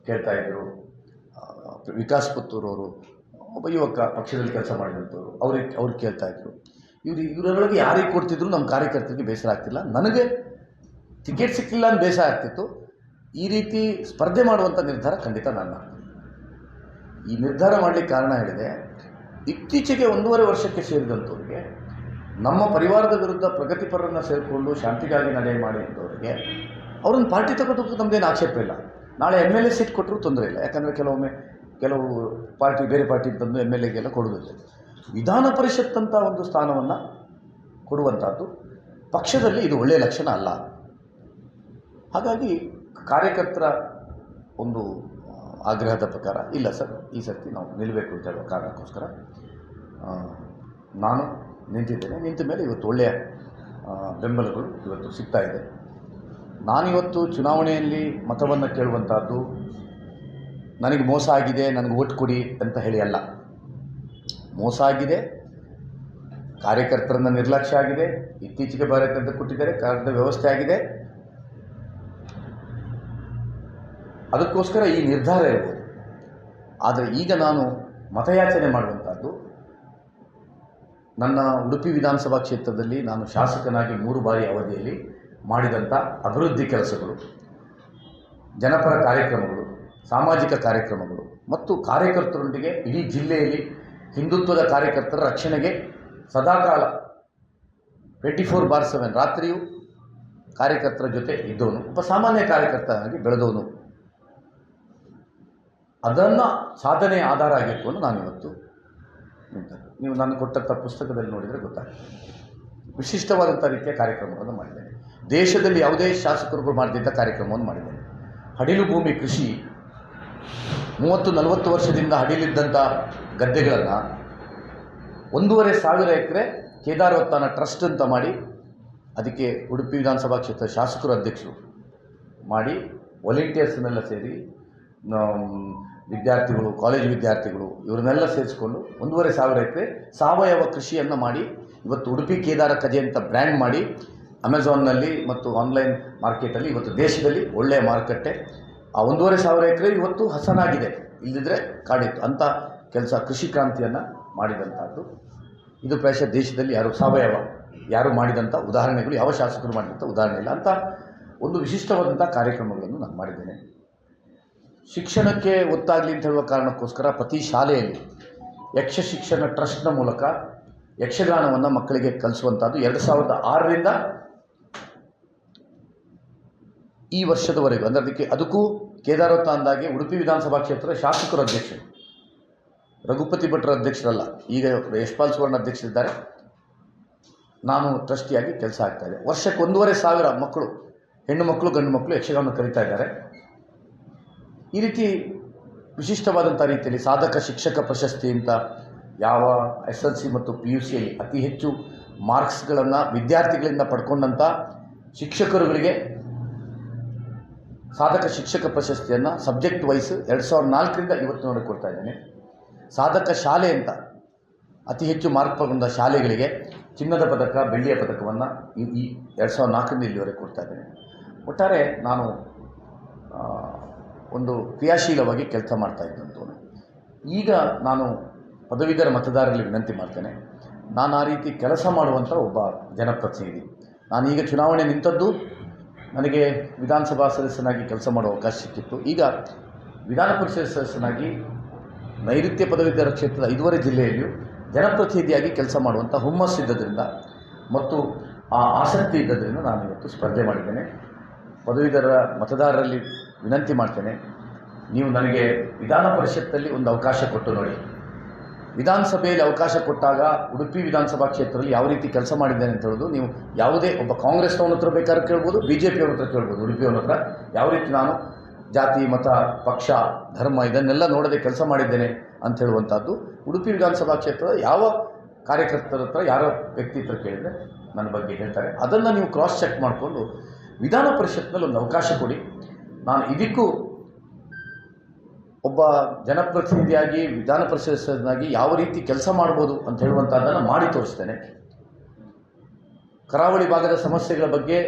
ಕೇಳ್ತಾಯಿದ್ರು, ವಿಕಾಸ್ ಪುತ್ತೂರವರು ಒಬ್ಬ ಯುವಕ ಪಕ್ಷದಲ್ಲಿ ಕೆಲಸ ಮಾಡಿದಂಥವ್ರು ಅವ್ರು ಕೇಳ್ತಾಯಿದ್ರು. ಇವರೊಳಗೆ ಯಾರಿಗೆ ಕೊಡ್ತಿದ್ರು ನಮ್ಮ ಕಾರ್ಯಕರ್ತರಿಗೆ ಬೇಸರ ಆಗ್ತಿಲ್ಲ, ನನಗೆ ಟಿಕೆಟ್ ಸಿಕ್ಕಿಲ್ಲ ಅಂತ ಬೇಸರ ಆಗ್ತಿತ್ತು. ಈ ರೀತಿ ಸ್ಪರ್ಧೆ ಮಾಡುವಂಥ ನಿರ್ಧಾರ ಖಂಡಿತ ನನ್ನ. ಈ ನಿರ್ಧಾರ ಮಾಡಲಿಕ್ಕೆ ಕಾರಣ ಹೇಳಿದೆ, ಇತ್ತೀಚೆಗೆ 1.5 ವರ್ಷಕ್ಕೆ ಸೇರಿದಂಥವ್ರಿಗೆ, ನಮ್ಮ ಪರಿವಾರದ ವಿರುದ್ಧ ಪ್ರಗತಿಪರರನ್ನು ಸೇರಿಕೊಂಡು ಶಾಂತಿಗಾಗಿ ನಡೆ ಮಾಡಿದವರಿಗೆ ಅವ್ರನ್ನ ಪಾರ್ಟಿ ತಗೋದಕ್ಕೂ ನಮ್ಮದೇನು ಆಕ್ಷೇಪ ಇಲ್ಲ. ನಾಳೆ MLA ಸೀಟ್ ಕೊಟ್ಟರೂ ತೊಂದರೆ ಇಲ್ಲ. ಯಾಕಂದರೆ ಕೆಲವು ಪಾರ್ಟಿ ಬೇರೆ ಪಾರ್ಟಿ ತಂದು MLAಗೆಲ್ಲ ಕೊಡೋದಿಲ್ಲ. ವಿಧಾನ ಪರಿಷತ್ ಅಂತ ಒಂದು ಸ್ಥಾನವನ್ನು ಕೊಡುವಂಥದ್ದು ಪಕ್ಷದಲ್ಲಿ ಇದು ಒಳ್ಳೆಯ ಲಕ್ಷಣ ಅಲ್ಲ. ಹಾಗಾಗಿ ಕಾರ್ಯಕರ್ತರ ಒಂದು ಆಗ್ರಹದ ಪ್ರಕಾರ ಇಲ್ಲ ಸರ್, ಈ ಸರ್ತಿ ನಾವು ನಿಲ್ಲಬೇಕು ಅಂತ ಹೇಳುವ ಕಾರಣಕ್ಕೋಸ್ಕರ ನಾನು ನಿಂತಿದ್ದೇನೆ. ನಿಂತ ಮೇಲೆ ಇವತ್ತು ಒಳ್ಳೆಯ ಬೆಂಬಲಗಳು ಇವತ್ತು ಸಿಗ್ತಾ ಇದೆ. ನಾನಿವತ್ತು ಚುನಾವಣೆಯಲ್ಲಿ ಮತವನ್ನು ಕೇಳುವಂಥದ್ದು ನನಗೆ ಮೋಸ ಆಗಿದೆ, ನನಗೆ ಓಟ್ ಕೊಡಿ ಅಂತ ಹೇಳಿ ಅಲ್ಲ. ಮೋಸ ಆಗಿದೆ, ಕಾರ್ಯಕರ್ತರನ್ನು ನಿರ್ಲಕ್ಷ್ಯ ಆಗಿದೆ, ಇತ್ತೀಚೆಗೆ ಕಾರ್ಯಕರ್ತ ಕೊಟ್ಟಿದ್ದಾರೆ, ಕಾರ್ಯದ ವ್ಯವಸ್ಥೆ ಆಗಿದೆ. ಅದಕ್ಕೋಸ್ಕರ ಈ ನಿರ್ಧಾರ ಇರ್ಬೋದು. ಆದರೆ ಈಗ ನಾನು ಮತಯಾಚನೆ ಮಾಡುವಂಥದ್ದು ನನ್ನ ಉಡುಪಿ ವಿಧಾನಸಭಾ ಕ್ಷೇತ್ರದಲ್ಲಿ ನಾನು ಶಾಸಕನಾಗಿ 3 ಬಾರಿ ಅವಧಿಯಲ್ಲಿ ಮಾಡಿದಂಥ ಅಭಿವೃದ್ಧಿ ಕೆಲಸಗಳು, ಜನಪರ ಕಾರ್ಯಕ್ರಮಗಳು, ಸಾಮಾಜಿಕ ಕಾರ್ಯಕ್ರಮಗಳು ಮತ್ತು ಕಾರ್ಯಕರ್ತರೊಂದಿಗೆ ಇಡೀ ಜಿಲ್ಲೆಯಲ್ಲಿ ಹಿಂದುತ್ವದ ಕಾರ್ಯಕರ್ತರ ರಕ್ಷಣೆಗೆ ಸದಾಕಾಲ 24/7 ರಾತ್ರಿಯೂ ಕಾರ್ಯಕರ್ತರ ಜೊತೆ ಇದ್ದವನು, ಒಬ್ಬ ಸಾಮಾನ್ಯ ಕಾರ್ಯಕರ್ತನಾಗಿ ಬೆಳೆದವನು. ಅದನ್ನು ಸಾಧನೆಯ ಆಧಾರ ಆಗಿಟ್ಕೊಂಡು ನಾನಿವತ್ತು ನಿಂತದ್ದು. ನೀವು ನಾನು ಕೊಟ್ಟಂಥ ಪುಸ್ತಕದಲ್ಲಿ ನೋಡಿದರೆ ಗೊತ್ತಾಗ್ತದೆ. ವಿಶಿಷ್ಟವಾದಂಥ ರೀತಿಯ ಕಾರ್ಯಕ್ರಮಗಳನ್ನು ಮಾಡಿದ್ದೇನೆ. ದೇಶದಲ್ಲಿ ಯಾವುದೇ ಶಾಸಕರುಗಳು ಮಾಡಿದಂಥ ಕಾರ್ಯಕ್ರಮವನ್ನು ಮಾಡಿದ್ದೇನೆ. ಹಡಿಲು ಭೂಮಿ ಕೃಷಿ 30-40 ವರ್ಷದಿಂದ ಹಡಿಲಿದ್ದಂಥ ಗದ್ದೆಗಳನ್ನು 1,500 ಎಕರೆ ಕೇದಾರವತ್ತಾನ ಟ್ರಸ್ಟ್ ಅಂತ ಮಾಡಿ ಅದಕ್ಕೆ ಉಡುಪಿ ವಿಧಾನಸಭಾ ಕ್ಷೇತ್ರ ಶಾಸಕರು ಅಧ್ಯಕ್ಷರು ಮಾಡಿ ವಾಲಂಟಿಯರ್ಸ್ನೆಲ್ಲ ಸೇರಿ ವಿದ್ಯಾರ್ಥಿಗಳು, ಕಾಲೇಜು ವಿದ್ಯಾರ್ಥಿಗಳು ಇವರನ್ನೆಲ್ಲ ಸೇರಿಸ್ಕೊಂಡು 1,500 ಎಕರೆ ಸಾವಯವ ಕೃಷಿಯನ್ನು ಮಾಡಿ ಇವತ್ತು ಉಡುಪಿ ಕೇದಾರ ಕಜೆ ಅಂತ ಬ್ರ್ಯಾಂಡ್ ಮಾಡಿ ಅಮೆಝಾನ್ನಲ್ಲಿ ಮತ್ತು ಆನ್ಲೈನ್ ಮಾರ್ಕೆಟಲ್ಲಿ ಇವತ್ತು ದೇಶದಲ್ಲಿ ಒಳ್ಳೆಯ ಮಾರುಕಟ್ಟೆ. ಆ 1,500 ಎಕರೆ ಇವತ್ತು ಹಸನಾಗಿದೆ, ಇಲ್ಲದಿದ್ದರೆ ಕಾಡಿತ್ತು ಅಂಥ ಕೆಲಸ, ಕೃಷಿ ಕ್ರಾಂತಿಯನ್ನು ಮಾಡಿದಂಥದ್ದು. ಇದು ಪ್ರಾಯಶಃ ದೇಶದಲ್ಲಿ ಯಾರು ಮಾಡಿದಂಥ ಉದಾಹರಣೆಗಳು, ಯಾವ ಶಾಸಕರು ಮಾಡಿದಂಥ ಉದಾಹರಣೆ ಇಲ್ಲ. ಅಂಥ ಒಂದು ವಿಶಿಷ್ಟವಾದಂಥ ಕಾರ್ಯಕ್ರಮಗಳನ್ನು ನಾನು ಮಾಡಿದ್ದೇನೆ. ಶಿಕ್ಷಣಕ್ಕೆ ಒತ್ತಾಗಲಿ ಅಂತ ಹೇಳುವ ಕಾರಣಕ್ಕೋಸ್ಕರ ಪ್ರತಿ ಶಾಲೆಯಲ್ಲಿ ಯಕ್ಷ ಶಿಕ್ಷಣ ಟ್ರಸ್ಟ್ನ ಮೂಲಕ ಯಕ್ಷಗಾನವನ್ನು ಮಕ್ಕಳಿಗೆ ಕಲಿಸುವಂಥದ್ದು 2006ರಿಂದ ಈ ವರ್ಷದವರೆಗೂ, ಅಂದರೆ ಅದಕ್ಕೂ ಕೇದಾರವತ್ತ ಅಂದಾಗೆ ಉಡುಪಿ ವಿಧಾನಸಭಾ ಕ್ಷೇತ್ರ ಶಾಸಕರ ಅಧ್ಯಕ್ಷರು, ರಘುಪತಿ ಭಟ್ರ ಅಧ್ಯಕ್ಷರಲ್ಲ, ಈಗ ಯಶ್ಪಾಲ್ ಸುವರ್ಣ ಅಧ್ಯಕ್ಷರಿದ್ದಾರೆ. ನಾನು ಟ್ರಸ್ಟಿಯಾಗಿ ಕೆಲಸ ಆಗ್ತಾಯಿದೆ. ವರ್ಷಕ್ಕೆ 1,500 ಮಕ್ಕಳು, ಹೆಣ್ಣು ಮಕ್ಕಳು ಗಂಡು ಮಕ್ಕಳು ಯಕ್ಷಗಾನ ಕಲಿತಾ ಇದ್ದಾರೆ. ಈ ರೀತಿ ವಿಶಿಷ್ಟವಾದಂಥ ರೀತಿಯಲ್ಲಿ ಸಾಧಕ ಶಿಕ್ಷಕ ಪ್ರಶಸ್ತಿ ಅಂತ ಯಾವ SLC ಮತ್ತು PUCಯಲ್ಲಿ ಅತಿ ಹೆಚ್ಚು ಮಾರ್ಕ್ಸ್ಗಳನ್ನು ವಿದ್ಯಾರ್ಥಿಗಳಿಂದ ಪಡ್ಕೊಂಡಂಥ ಶಿಕ್ಷಕರುಗಳಿಗೆ ಸಾಧಕ ಶಿಕ್ಷಕ ಪ್ರಶಸ್ತಿಯನ್ನು ಸಬ್ಜೆಕ್ಟ್ ವೈಸ್ 2004ರಿಂದ ಇವತ್ತಿನವರೆಗೆ ಕೊಡ್ತಾ ಇದ್ದೇನೆ. ಸಾಧಕ ಶಾಲೆ ಅಂತ ಅತಿ ಹೆಚ್ಚು ಮಾರ್ಕ್ ಪಡ್ಕೊಂಡ ಶಾಲೆಗಳಿಗೆ ಚಿನ್ನದ ಪದಕ, ಬೆಳ್ಳಿಯ ಪದಕವನ್ನು ಈ 2004ರಿಂದ ಇಲ್ಲಿವರೆಗೆ ಕೊಡ್ತಾ ಇದ್ದೇನೆ. ಒಟ್ಟಾರೆ ನಾನು ಒಂದು ಕ್ರಿಯಾಶೀಲವಾಗಿ ಕೆಲಸ ಮಾಡ್ತಾ ಇದ್ದಂಥವನು. ಈಗ ನಾನು ಪದವೀಧರ ಮತದಾರರಲ್ಲಿ ವಿನಂತಿ ಮಾಡ್ತೇನೆ, ನಾನು ಆ ರೀತಿ ಕೆಲಸ ಮಾಡುವಂಥ ಒಬ್ಬ ಜನಪ್ರತಿನಿಧಿ. ನಾನೀಗ ಚುನಾವಣೆ ನಿಂತದ್ದು ನನಗೆ ವಿಧಾನಸಭಾ ಸದಸ್ಯನಾಗಿ ಕೆಲಸ ಮಾಡೋ ಅವಕಾಶ ಸಿಕ್ಕಿತ್ತು. ಈಗ ವಿಧಾನ ಪರಿಷತ್ ಸದಸ್ಯನಾಗಿ ನೈಋತ್ಯ ಪದವೀಧರ ಕ್ಷೇತ್ರದ 5 ಜಿಲ್ಲೆಯಲ್ಲಿಯೂ ಜನಪ್ರತಿನಿಧಿಯಾಗಿ ಕೆಲಸ ಮಾಡುವಂಥ ಹುಮ್ಮಸ್ಸು ಇದ್ದದರಿಂದ ಮತ್ತು ಆ ಆಸಕ್ತಿ ಇದ್ದದರಿಂದ ನಾನು ಇವತ್ತು ಸ್ಪರ್ಧೆ ಮಾಡಿದ್ದೇನೆ. ಪದವೀಧರ ಮತದಾರರಲ್ಲಿ ವಿನಂತಿ ಮಾಡ್ತೇನೆ, ನೀವು ನನಗೆ ವಿಧಾನ ಪರಿಷತ್ತಲ್ಲಿ ಒಂದು ಅವಕಾಶ ಕೊಟ್ಟು ನೋಡಿ. ವಿಧಾನಸಭೆಯಲ್ಲಿ ಅವಕಾಶ ಕೊಟ್ಟಾಗ ಉಡುಪಿ ವಿಧಾನಸಭಾ ಕ್ಷೇತ್ರದಲ್ಲಿ ಯಾವ ರೀತಿ ಕೆಲಸ ಮಾಡಿದ್ದೇನೆ ಅಂತ ಹೇಳೋದು ನೀವು ಯಾವುದೇ ಒಬ್ಬ ಕಾಂಗ್ರೆಸ್ನವನ ಹತ್ರ ಬೇಕಾದ್ರೆ ಕೇಳ್ಬೋದು, BJPಯವ್ರ ಹತ್ರ ಕೇಳ್ಬೋದು. ಉಡುಪಿಯವ್ರ ಹತ್ರ ಯಾವ ರೀತಿ ನಾನು ಜಾತಿ, ಮತ, ಪಕ್ಷ, ಧರ್ಮ ಇದನ್ನೆಲ್ಲ ನೋಡದೆ ಕೆಲಸ ಮಾಡಿದ್ದೇನೆ ಅಂತ ಹೇಳುವಂಥದ್ದು ಉಡುಪಿ ವಿಧಾನಸಭಾ ಕ್ಷೇತ್ರದ ಯಾವ ಕಾರ್ಯಕರ್ತರ ಹತ್ರ, ಯಾರೋ ವ್ಯಕ್ತಿ ಹತ್ರ ಕೇಳಿದರೆ ನನ್ನ ಬಗ್ಗೆ ಹೇಳ್ತಾರೆ. ಅದನ್ನು ನೀವು ಕ್ರಾಸ್ ಚೆಕ್ ಮಾಡಿಕೊಂಡು ವಿಧಾನ ಪರಿಷತ್ನಲ್ಲಿ ಒಂದು ಅವಕಾಶ ಕೊಡಿ. ನಾನು ಇದಕ್ಕೂ ಒಬ್ಬ ಜನಪ್ರತಿನಿಧಿಯಾಗಿ ವಿಧಾನ ಪರಿಷತ್ನಾಗಿ ಯಾವ ರೀತಿ ಕೆಲಸ ಮಾಡ್ಬೋದು ಅಂತ ಹೇಳುವಂಥದ್ದನ್ನು ಮಾಡಿ ತೋರಿಸ್ತೇನೆ. ಕರಾವಳಿ ಭಾಗದ ಸಮಸ್ಯೆಗಳ ಬಗ್ಗೆ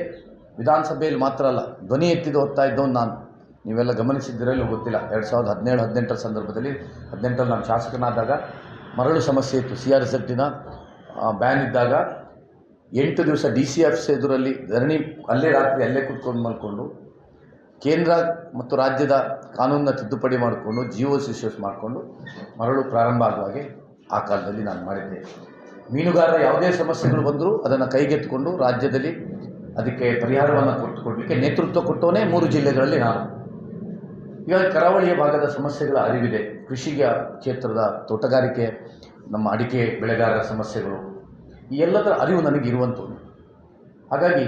ವಿಧಾನಸಭೆಯಲ್ಲಿ ಮಾತ್ರ ಅಲ್ಲ, ಧ್ವನಿ ಎತ್ತಿದ ಹೋಗ್ತಾ ಇದ್ದವನು ನಾನು. ನೀವೆಲ್ಲ ಗಮನಿಸಿದ್ದಿರಲ್ಲೂ ಗೊತ್ತಿಲ್ಲ, 2017-18 ಸಂದರ್ಭದಲ್ಲಿ 18ರಲ್ಲಿ ನಾನು ಶಾಸಕನಾದಾಗ ಮರಳು ಸಮಸ್ಯೆ ಇತ್ತು. CRZನ ಬ್ಯಾನ್ ಇದ್ದಾಗ 8 ದಿವಸ DCFs ಎದುರಲ್ಲಿ ಧರಣಿ, ರಾತ್ರಿ ಕೂತ್ಕೊಂಡು ಮಲ್ಕೊಂಡು ಕೇಂದ್ರ ಮತ್ತು ರಾಜ್ಯದ ಕಾನೂನನ್ನ ತಿದ್ದುಪಡಿ ಮಾಡಿಕೊಂಡು GOs ಇಶ್ಯೂಸ್ ಮಾಡಿಕೊಂಡು ಮರಳು ಪ್ರಾರಂಭ ಆಗುವಾಗೆ ಆ ಕಾಲದಲ್ಲಿ ನಾನು ಮಾಡಿದ್ದೆ. ಮೀನುಗಾರರ ಯಾವುದೇ ಸಮಸ್ಯೆಗಳು ಬಂದರೂ ಅದನ್ನು ಕೈಗೆತ್ತಿಕೊಂಡು ರಾಜ್ಯದಲ್ಲಿ ಅದಕ್ಕೆ ಪರಿಹಾರವನ್ನು ಕೊಡಲಿಕ್ಕೆ ನೇತೃತ್ವ ಕೊಟ್ಟವನೇ 3 ಜಿಲ್ಲೆಗಳಲ್ಲಿ ನಾನು. ಈಗ ಕರಾವಳಿಯ ಭಾಗದ ಸಮಸ್ಯೆಗಳ ಅರಿವಿದೆ. ಕೃಷಿಯ ಕ್ಷೇತ್ರದ, ತೋಟಗಾರಿಕೆ, ನಮ್ಮ ಅಡಿಕೆ ಬೆಳೆಗಾರರ ಸಮಸ್ಯೆಗಳು, ಈ ಎಲ್ಲದರ ಅರಿವು ನನಗಿರುವಂಥದ್ದು. ಹಾಗಾಗಿ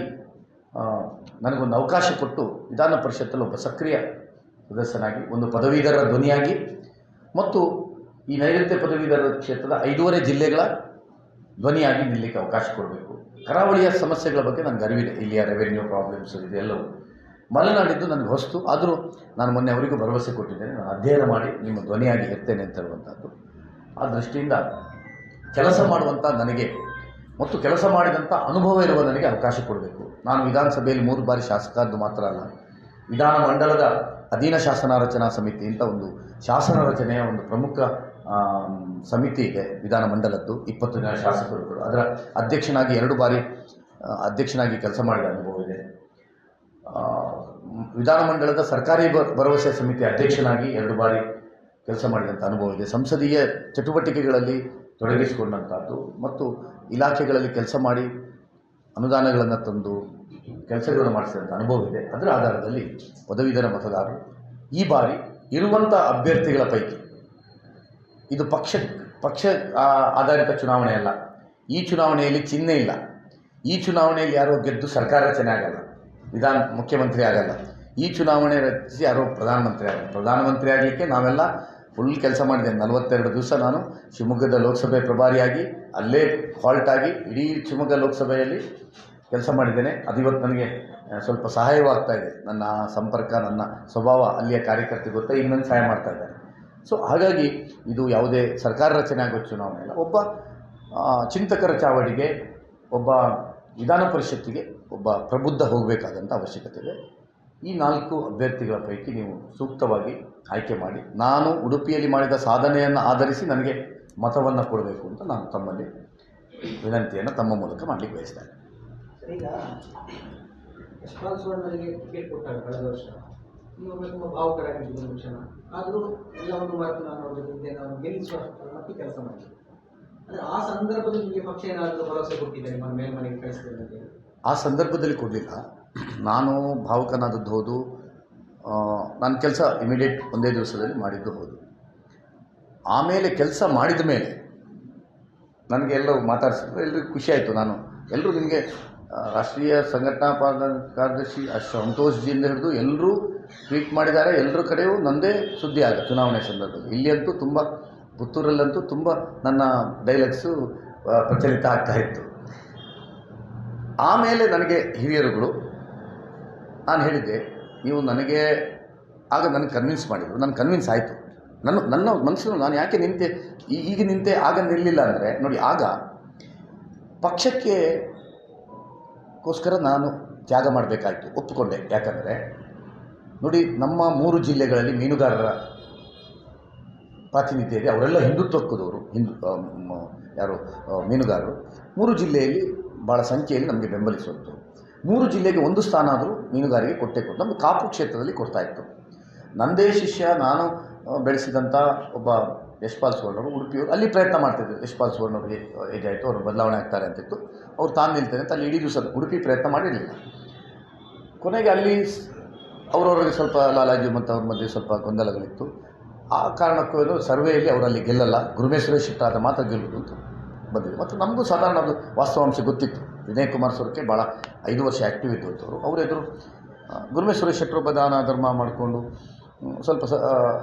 ನನಗೊಂದು ಅವಕಾಶ ಕೊಟ್ಟು ವಿಧಾನ ಪರಿಷತ್ತಲ್ಲಿ ಒಬ್ಬ ಸಕ್ರಿಯ ಸದಸ್ಯನಾಗಿ, ಒಂದು ಪದವೀಧರ ಧ್ವನಿಯಾಗಿ ಮತ್ತು ಈ ನೈಋತ್ಯ ಪದವೀಧರ ಕ್ಷೇತ್ರದ 5.5 ಜಿಲ್ಲೆಗಳ ಧ್ವನಿಯಾಗಿ ನಿಲ್ಲಕ್ಕೆ ಅವಕಾಶ ಕೊಡಬೇಕು. ಕರಾವಳಿಯ ಸಮಸ್ಯೆಗಳ ಬಗ್ಗೆ ನನಗೆ ಅರಿವಿದೆ, ಇಲ್ಲಿಯ ರೆವೆನ್ಯೂ ಪ್ರಾಬ್ಲಮ್ಸ್ ಇದೆಲ್ಲವೂ. ಮಲೆನಾಡಿದ್ದು ನನಗೆ ಹೊಸ್ತು, ಆದರೂ ನಾನು ಮೊನ್ನೆ ಅವರಿಗೂ ಭರವಸೆ ಕೊಟ್ಟಿದ್ದೇನೆ, ನಾನು ಅಧ್ಯಯನ ಮಾಡಿ ನಿಮ್ಮ ಧ್ವನಿಯಾಗಿ ಇರ್ತೇನೆ ಅಂತ ಹೇಳುವಂಥದ್ದು. ಆ ದೃಷ್ಟಿಯಿಂದ ಕೆಲಸ ಮಾಡುವಂಥ ನನಗೆ ಮತ್ತು ಕೆಲಸ ಮಾಡಿದಂಥ ಅನುಭವ ಇರುವ ನನಗೆ ಅವಕಾಶ ಕೊಡಬೇಕು. ನಾನು ವಿಧಾನಸಭೆಯಲ್ಲಿ 3 ಬಾರಿ ಶಾಸಕದ್ದು ಮಾತ್ರ ಅಲ್ಲ, ವಿಧಾನಮಂಡಲದ ಅಧೀನ ಶಾಸನ ರಚನಾ ಸಮಿತಿ ಅಂತ ಒಂದು ಶಾಸನ ರಚನೆಯ ಒಂದು ಪ್ರಮುಖ ಸಮಿತಿ ಇದೆ ವಿಧಾನಮಂಡಲದ್ದು, 20 ಜನ ಶಾಸಕರುಗಳು. ಅದರ ಅಧ್ಯಕ್ಷನಾಗಿ 2 ಬಾರಿ ಅಧ್ಯಕ್ಷನಾಗಿ ಕೆಲಸ ಮಾಡಿದ ಅನುಭವ ಇದೆ. ವಿಧಾನಮಂಡಲದ ಸರ್ಕಾರಿ ಭರವಸೆ ಸಮಿತಿ ಅಧ್ಯಕ್ಷನಾಗಿ 2 ಬಾರಿ ಕೆಲಸ ಮಾಡಿದಂಥ ಅನುಭವ ಇದೆ. ಸಂಸದೀಯ ಚಟುವಟಿಕೆಗಳಲ್ಲಿ ತೊಡಗಿಸಿಕೊಂಡಂಥದ್ದು ಮತ್ತು ಇಲಾಖೆಗಳಲ್ಲಿ ಕೆಲಸ ಮಾಡಿ ಅನುದಾನಗಳನ್ನು ತಂದು ಕೆಲಸಗಳನ್ನು ಮಾಡಿಸಿದಂಥ ಅನುಭವ ಇದೆ. ಅದರ ಆಧಾರದಲ್ಲಿ ಪದವೀಧರ ಮತದಾರರು ಈ ಬಾರಿ ಇರುವಂಥ ಅಭ್ಯರ್ಥಿಗಳ ಪೈಕಿ, ಇದು ಪಕ್ಷ ಆಧಾರಿತ ಚುನಾವಣೆ ಅಲ್ಲ, ಈ ಚುನಾವಣೆಯಲ್ಲಿ ಚಿಹ್ನೆ ಇಲ್ಲ, ಈ ಚುನಾವಣೆಯಲ್ಲಿ ಯಾರೋ ಗೆದ್ದು ಸರ್ಕಾರ ರಚನೆ ಆಗಲ್ಲ, ಮುಖ್ಯಮಂತ್ರಿ ಆಗಲ್ಲ, ಈ ಚುನಾವಣೆ ರಚಿಸಿ ಯಾರೋ ಪ್ರಧಾನಮಂತ್ರಿ ಆಗಲಿಕ್ಕೆ ನಾವೆಲ್ಲ ಫುಲ್ ಕೆಲಸ ಮಾಡಿದ್ದೇನೆ. 42 ದಿವಸ ನಾನು ಶಿವಮೊಗ್ಗದ ಲೋಕಸಭೆ ಪ್ರಭಾರಿಯಾಗಿ ಅಲ್ಲೇ ಹಾಲ್ಟ್ ಆಗಿ ಇಡೀ ಶಿವಮೊಗ್ಗ ಲೋಕಸಭೆಯಲ್ಲಿ ಕೆಲಸ ಮಾಡಿದ್ದೇನೆ. ಅದು ಇವತ್ತು ನನಗೆ ಸ್ವಲ್ಪ ಸಹಾಯವಾಗ್ತಾ ಇದೆ. ನನ್ನ ಸಂಪರ್ಕ, ನನ್ನ ಸ್ವಭಾವ ಅಲ್ಲಿಯ ಕಾರ್ಯಕರ್ತರಿಗೆ ಗೊತ್ತಾ, ಈಗ ನನಗೆ ಸಹಾಯ ಮಾಡ್ತಾ ಇದ್ದಾರೆ. ಸೊ ಹಾಗಾಗಿ ಇದು ಯಾವುದೇ ಸರ್ಕಾರ ರಚನೆ ಆಗೋ ಚುನಾವಣೆ ಅಲ್ಲ, ಒಬ್ಬ ಚಿಂತಕರ ಚಾವಡಿಗೆ, ಒಬ್ಬ ವಿಧಾನ ಪರಿಷತ್ತಿಗೆ ಒಬ್ಬ ಪ್ರಬುದ್ಧ ಹೋಗಬೇಕಾದಂಥ ಅವಶ್ಯಕತೆ ಇದೆ. ಈ 4 ಅಭ್ಯರ್ಥಿಗಳ ಪೈಕಿ ನೀವು ಸೂಕ್ತವಾಗಿ ಆಯ್ಕೆ ಮಾಡಿ, ನಾನು ಉಡುಪಿಯಲ್ಲಿ ಮಾಡಿದ ಸಾಧನೆಯನ್ನು ಆಧರಿಸಿ ನನಗೆ ಮತವನ್ನು ಕೊಡಬೇಕು ಅಂತ ನಾನು ತಮ್ಮಲ್ಲಿ ವಿನಂತಿಯನ್ನು ತಮ್ಮ ಮೂಲಕ ಮಾಡಲಿಕ್ಕೆ ಬಯಸ್ತೇನೆ. ಈಗ ಯಶ್ಪಾಲ್ ಸುವರ್ಣರಿಗೆ ಟಿಕೆಟ್ ಕೊಟ್ಟಾಗ ಕಳೆದ ವರ್ಷ ಇನ್ನೊಮ್ಮೆ ತುಂಬ ಭಾವುಕರಾಗಿದ್ದು ಒಂದು ಕ್ಷಣ, ಆದರೂ ಎಲ್ಲವನ್ನು ಮರೆತು ನಾನು ಅವ್ರ ಜೊತೆ ನಾವು ಗೆಲ್ಲಿಸುವ ಮತ್ತೆ ಕೆಲಸ ಮಾಡಿದ್ದೆ. ಅಂದರೆ ಆ ಸಂದರ್ಭದಲ್ಲಿ ನಿಮಗೆ ಪಕ್ಷ ಏನಾದರೂ ಭರವಸೆ ಕೊಟ್ಟಿದೆ, ನಿಮ್ಮ ಮೇಲ್ಮನೆಗೆ ಕಳಿಸ್ತೇನೆ ಅಂತ ಹೇಳಿ? ಆ ಸಂದರ್ಭದಲ್ಲಿ ಕೊಡಲಿಲ್ಲ. ನಾನು ಭಾವುಕನಾದದ್ದು ಹೌದು, ನನ್ನ ಕೆಲಸ ಇಮಿಡಿಯೇಟ್ ಒಂದೇ ದಿವಸದಲ್ಲಿ ಮಾಡಿದ್ದು ಹೌದು. ಆಮೇಲೆ ಕೆಲಸ ಮಾಡಿದ ಮೇಲೆ ನನಗೆ ಎಲ್ಲರೂ ಮಾತಾಡಿಸಿದ್ರು, ಎಲ್ರಿಗೂ ಖುಷಿಯಾಯಿತು. ಎಲ್ಲರೂ ನಿಮಗೆ ರಾಷ್ಟ್ರೀಯ ಸಂಘಟನಾ ಕಾರ್ಯದರ್ಶಿ ಸಂತೋಷ್ಜಿಯಿಂದ ಹಿಡಿದು ಎಲ್ಲರೂ ಟ್ವೀಟ್ ಮಾಡಿದ್ದಾರೆ, ಎಲ್ಲರ ಕಡೆಯೂ ನನ್ನದೇ ಸುದ್ದಿ ಆಗ ಚುನಾವಣೆ ಸಂದರ್ಭದಲ್ಲಿ. ಇಲ್ಲಿಯಂತೂ ತುಂಬ, ಪುತ್ತೂರಲ್ಲಂತೂ ತುಂಬ ನನ್ನ ಡೈಲಾಗ್ಸು ಪ್ರಚಲಿತ ಆಗ್ತಾಯಿತ್ತು. ಆಮೇಲೆ ನನಗೆ ಹಿರಿಯರುಗಳು ನಾನು ಹೇಳಿದ್ದೆ, ನೀವು ನನಗೆ ಆಗ ನನಗೆ ಕನ್ವಿನ್ಸ್ ಮಾಡಿದರು, ನಾನು ಕನ್ವಿನ್ಸ್ ಆಯಿತು. ನನ್ನ ಮನಸ್ಸನ್ನು ನಾನು ಯಾಕೆ ನಿಂತೆ, ಈಗ ನಿಂತೆ ಆಗ ನಿಲ್ಲಿಲ್ಲ ಅಂದರೆ ನೋಡಿ, ಆಗ ಪಕ್ಷಕ್ಕೋಸ್ಕರ ನಾನು ತ್ಯಾಗ ಮಾಡಬೇಕಾಯಿತು, ಒಪ್ಪಿಕೊಂಡೆ. ಯಾಕಂದರೆ ನೋಡಿ, ನಮ್ಮ 3 ಜಿಲ್ಲೆಗಳಲ್ಲಿ ಮೀನುಗಾರರ ಪ್ರಾತಿನಿಧ್ಯ ಇದೆ, ಅವರೆಲ್ಲ ಹಿಂದುತ್ವಕ್ಕದವರು, ಯಾರು ಮೀನುಗಾರರು. 3 ಜಿಲ್ಲೆಯಲ್ಲಿ ಭಾಳ ಸಂಖ್ಯೆಯಲ್ಲಿ ನಮಗೆ ಬೆಂಬಲಿಸುವಂಥದ್ದು. 3 ಜಿಲ್ಲೆಗೆ 1 ಸ್ಥಾನ ಆದರೂ ಮೀನುಗಾರಿಕೆ ಕೊಟ್ಟೆ ನಮಗೆ ಕಾಪು ಕ್ಷೇತ್ರದಲ್ಲಿ ಕೊಡ್ತಾಯಿತ್ತು. ನನ್ನದೇ ಶಿಷ್ಯ, ನಾನು ಬೆಳೆಸಿದಂಥ ಒಬ್ಬ ಯಶ್ಪಾಲ್ ಸುವರ್ಣರು ಉಡುಪಿಯವರು ಅಲ್ಲಿ ಪ್ರಯತ್ನ ಮಾಡ್ತಿದ್ರು. ಯಶ್ಪಾಲ್ ಸುವರ್ಣವ್ರಿಗೆ ಏಜ್ ಆಯಿತು, ಅವರು ಬದಲಾವಣೆ ಆಗ್ತಾರೆ ಅಂತಿತ್ತು, ಅವ್ರು ತಾನು ನಿಲ್ತೇನೆ ಅಂತ ಅಲ್ಲಿ ಇಡೀ ದಿವಸ ಉಡುಪಿ ಪ್ರಯತ್ನ ಮಾಡಿರಲಿಲ್ಲ. ಕೊನೆಗೆ ಅಲ್ಲಿ ಅವರವರಿಗೆ ಸ್ವಲ್ಪ ಲಾಲಾಜಿ ಮತ್ತು ಅವ್ರ ಮಧ್ಯೆ ಸ್ವಲ್ಪ ಗೊಂದಲಗಳಿತ್ತು. ಆ ಕಾರಣಕ್ಕೂ ಸರ್ವೆಯಲ್ಲಿ ಅವರಲ್ಲಿ ಗೆಲ್ಲಲ್ಲ, ಗುರುಮೇಶ್ವರ ಶಿಟ್ಟಾದ ಮಾತ್ರ ಗೆಲ್ಲುವುದು ಅಂತ ಬಂದಿದೆ. ಮತ್ತು ನಮಗೂ ಸಾಧಾರಣ ಅದು ವಾಸ್ತವಾಂಶ ಗೊತ್ತಿತ್ತು. ವಿನಯ್ ಕುಮಾರ್ ಸೊರಕೆ ಭಾಳ 5 ವರ್ಷ ಆ್ಯಕ್ಟಿವ್ ಇದ್ದಂಥವ್ರು, ಅವರೆದುರು ಗುರುಮೇಶ್ವರ ಶೆಟ್ಟರು ದಾನ ಧರ್ಮ ಮಾಡಿಕೊಂಡು ಸ್ವಲ್ಪ